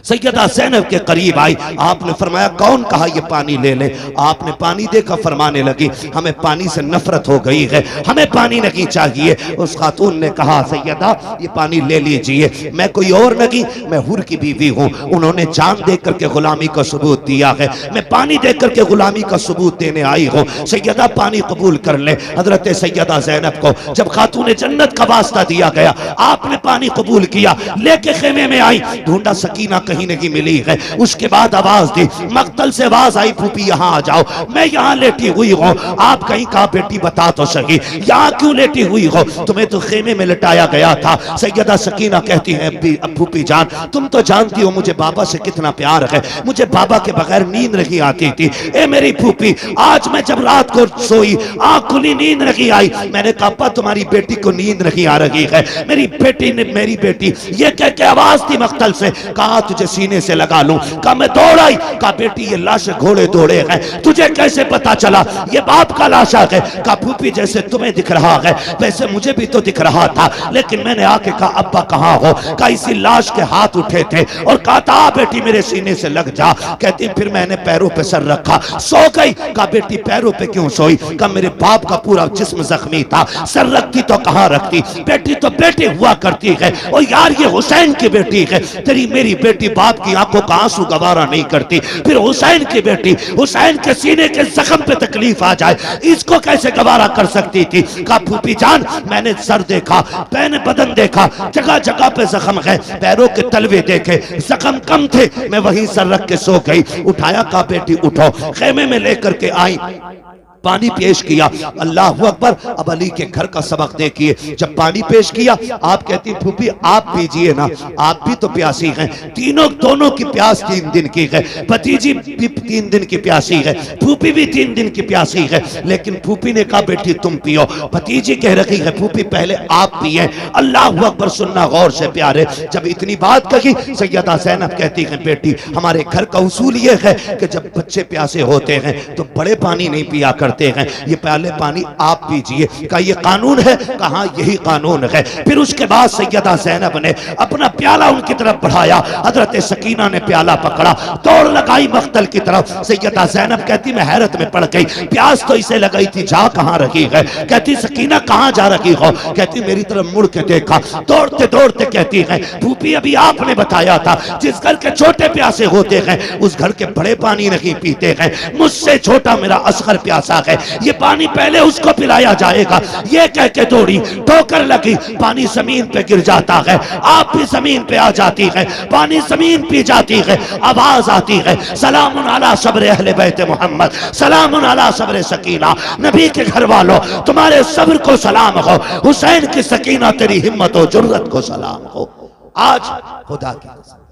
सैयदा ज़ैनब के करीब आई। आपने फरमाया कौन। कहा ये पानी ले ले। आपने पानी देखा, फरमाने लगी हमें पानी से नफरत हो गई है, हमें पानी नहीं चाहिए। उस खातून ने कहा सैयदा ये पानी ले लीजिए, मैं कोई और नहीं, मैं हुर की बीवी हूँ। उन्होंने जान दे करके गुलामी का सबूत दिया है, मैं पानी दे करके गुलामी का सबूत देने आई हूँ। सैयदा पानी कबूल कर ले। हजरत सैयदा ज़ैनब को जब खातून जन्नत का वास्ता दिया गया, आपने पानी कबूल किया, लेके खेमे में आई, ढूंढा सकीना कहीं नहीं मिली है। उसके बाद आवाज दी, मक्तल से आवाज आई फूफी यहाँ आ जाओ, मैं यहाँ लेटी हुई हूँ। आप कहीं कहा बेटी बता तो सकी यहाँ क्यों लेटी हुई हो, तुम्हें तो खेमे में लटाया गया था। सैयदा सकीना कहती है फूफी जान तुम तो जानती हो मुझे बाबा से कितना प्यार है, मुझे बाबा के बगैर नींद नहीं आती थी। ए मेरी फूफी आज मैं जब रात को सोई आंख खुली नींद नहीं आई, मैंने कहा अप्पा तुम्हारी बेटी को नींद नहीं आ रही है। मेरी बेटी ने मेरी बेटी ये कह के आवाज दी मक्तल से, कहा तुझे सीने से लगा लूं। कहा मैं दौड़ आई, कहा बेटी ये लाश घोड़े दौड़े हैं, तुझे कैसे पता चला ये बाप का लाश है? कहा फूफी जैसे तुम्हें दिख रहा है वैसे मुझे भी तो दिख रहा था, लेकिन मैंने आके कहा अब्बा कहाँ हो? कहा इसी लाश के हाथ उठे थे और कहा था बेटी मेरे सीने से लग जा। कहती फिर मैंने पैरों पे सर रखा, सो गई। कहा बेटी पैरों पे क्यों सोई? कहा मेरे बाप का पूरा जिस्म जख्मी था, सर रखती तो कहाँ रखती? बेटी तो बेटी हुआ करती है, और यार ये हुसैन की बेटी है, तेरी मेरी बेटी बाप की आंखों का आंसू गवारा नहीं करती, फिर हुसैन की बेटी हुसैन के सीने के जख्म पे तकलीफ आ जाए इसको कैसे गवारा कर सकती थी? कहा फूफी जान मैंने सर देखा, मैंने बदन देखा, जगह जगह पे जख्म है, पैरों के तलवे देखे जख्म कम थे, मैं वहीं सर रख के सो गई। उठाया, कहा बेटी उठो, खेमे में लेकर के आई, पानी पेश किया। अल्लाह अकबर। अब अली के घर का सबक देखिए, जब पानी पेश किया आप कहती फूफी आप पीजिए ना, आप भी तो प्यासी हैं। तीनों दोनों की प्यास 3 दिन की है, भतीजी भी 3 दिन की प्यासी है, फूफी भी 3 दिन की प्यासी है, लेकिन फूफी ने कहा बेटी तुम पियो, भतीजी कह रही है फूफी पहले आप पिए। अल्लाह अकबर। सुनना गौर से प्यारे, जब इतनी बात कही सैयदा ज़ैनब कहती है बेटी हमारे घर का उसूल ये है कि जब बच्चे प्यासे होते हैं तो बड़े पानी नहीं पिया करते हैं, ये पहले पानी आप पीजिए। का ये कानून है? कहा यही कानून है। फिर उसके बाद सैयदा ज़ैनब ने अपना प्याला उनकी तरफ बढ़ाया, हजरत सकीना ने प्याला पकड़ा, दौड़ लगाई मख्तल की तरफ। सैयदा ज़ैनब कहती मैं हैरत में पड़ गई, प्यास तो इसे लगाई थी, जा कहां रही है? कहती सकीना कहां जा रही हो? कहती मेरी तरफ मुड़ के देखा, दौड़ते दौड़ते कहती है फूफी अभी आपने बताया था जिस घर के छोटे प्यासे होते हैं उस घर के बड़े पानी नहीं पीते हैं, मुझसे छोटा मेरा असगर प्यासा है, ये पानी पहले उसको पिलाया जाएगा। ये कह के दौड़ी, ठोकर लगी, पानी जमीन पे गिर जाता है, आप भी जमीन पे आ जाती है, पानी जमीन पी जाती है, आवाज आती है सलामुन अला सब्र अहले बैत मोहम्मद, सलामुन अला सब्र सकीना, नबी के घर वालों तुम्हारे सब्र को सलाम हो, हुसैन की सकीना तेरी हिम्मत और जुर्रत को सलाम हो। आज खुदा की कसम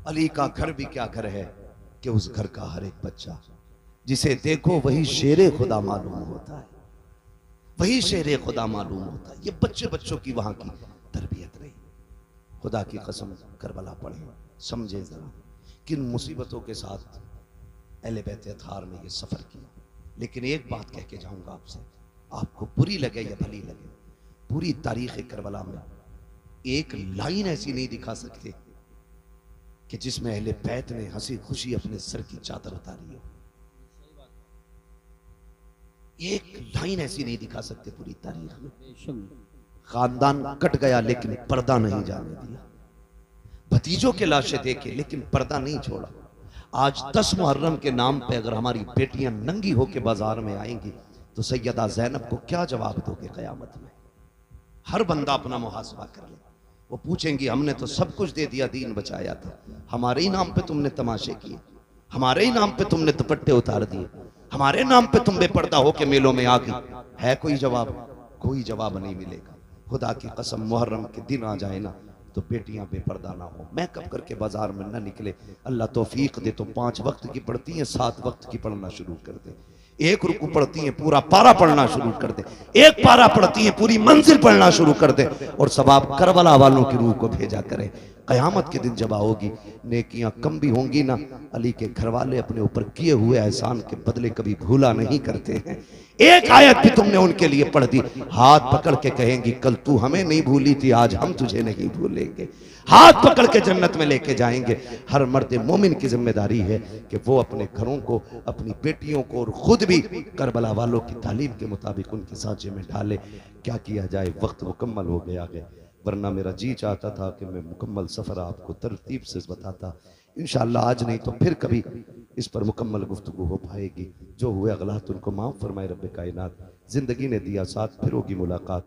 अली का घर भी क्या घर है कि उस घर का हर एक बच्चा जिसे देखो वही शेरे खुदा मालूम होता है, वही शेरे खुदा मालूम होता है। ये बच्चे बच्चों की वहां की तरबियत रही। खुदा की कसम करबला पढ़े, समझे जरा किन मुसीबतों के साथ अहले बैत अत्हार ने ये सफर किया। लेकिन एक बात कह के जाऊंगा आपसे, आपको बुरी लगे या भली लगे, पूरी तारीख करबला में एक लाइन ऐसी नहीं दिखा सकते कि जिसमें अहले बैत ने हंसी खुशी अपने सर की चादर उतारी हो। एक लाइन ऐसी नहीं दिखा सकते पूरी तारीख में। खानदान कट गया लेकिन पर्दा नहीं जाने दिया, भतीजों के लाशें देखे लेकिन पर्दा नहीं छोड़ा। आज 10 मुहर्रम के नाम पे अगर हमारी बेटियां नंगी होकर बाजार में आएंगी तो सैयदा ज़ैनब को क्या जवाब दोगे क़यामत में? हर बंदा अपना मुहासबा कर ले। वो पूछेंगी हमने तो सब कुछ दे दिया, दीन बचाया था, हमारे ही नाम पे तुमने तमाशे किए, हमारे ही नाम पे तुमने दुपट्टे उतार दिए, हमारे नाम पे तुम बेपर्दा होके मेलों में आ गई। है कोई जवाब? कोई जवाब नहीं मिलेगा। खुदा की कसम मुहर्रम के दिन आ जाए ना तो बेटियां बेपर्दा ना हो, मेकअप करके बाजार में ना निकले। अल्लाह तौफीक दे तो 5 वक्त की पढ़ती हैं, 7 वक्त की पढ़ना शुरू कर दे। 1 रुकू पढ़ती हैं, पूरा पारा पढ़ना शुरू कर दे। 1 पारा पढ़ती हैं, पूरी मंजिल पढ़ना शुरू कर दे। और सवाब करबला वालों की रूह को भेजा करे। क़यामत के दिन जब आओगी नेकियां कम भी होंगी ना, अली के घर वाले अपने ऊपर किए हुए एहसान के बदले कभी भूला नहीं करते हैं। एक आयत भी तुमने उनके लिए पढ़ दी, हाथ पकड़ के कहेंगी कल तू हमें नहीं भूली थी, आज हम तुझे नहीं भूलेंगे। हाथ पकड़ के जन्नत में लेके जाएंगे। हर मर्द मोमिन की जिम्मेदारी है कि वो अपने घरों को, अपनी बेटियों को और खुद भी करबला वालों की तालीम के मुताबिक उनके सांचे में डाले। क्या किया जाए, वक्त मुकम्मल हो गया है, वरना मेरा जी चाहता था कि मैं मुकम्मल सफ़र आपको तरतीब से बताता। इंशाअल्लाह आज नहीं तो फिर कभी इस पर मुकम्मल गुफ्तगू हो पाएगी। जो हुए गलत उनको माफ़ फरमाए रब्बे कायनात। ज़िंदगी ने दिया साथ, फिर होगी मुलाकात।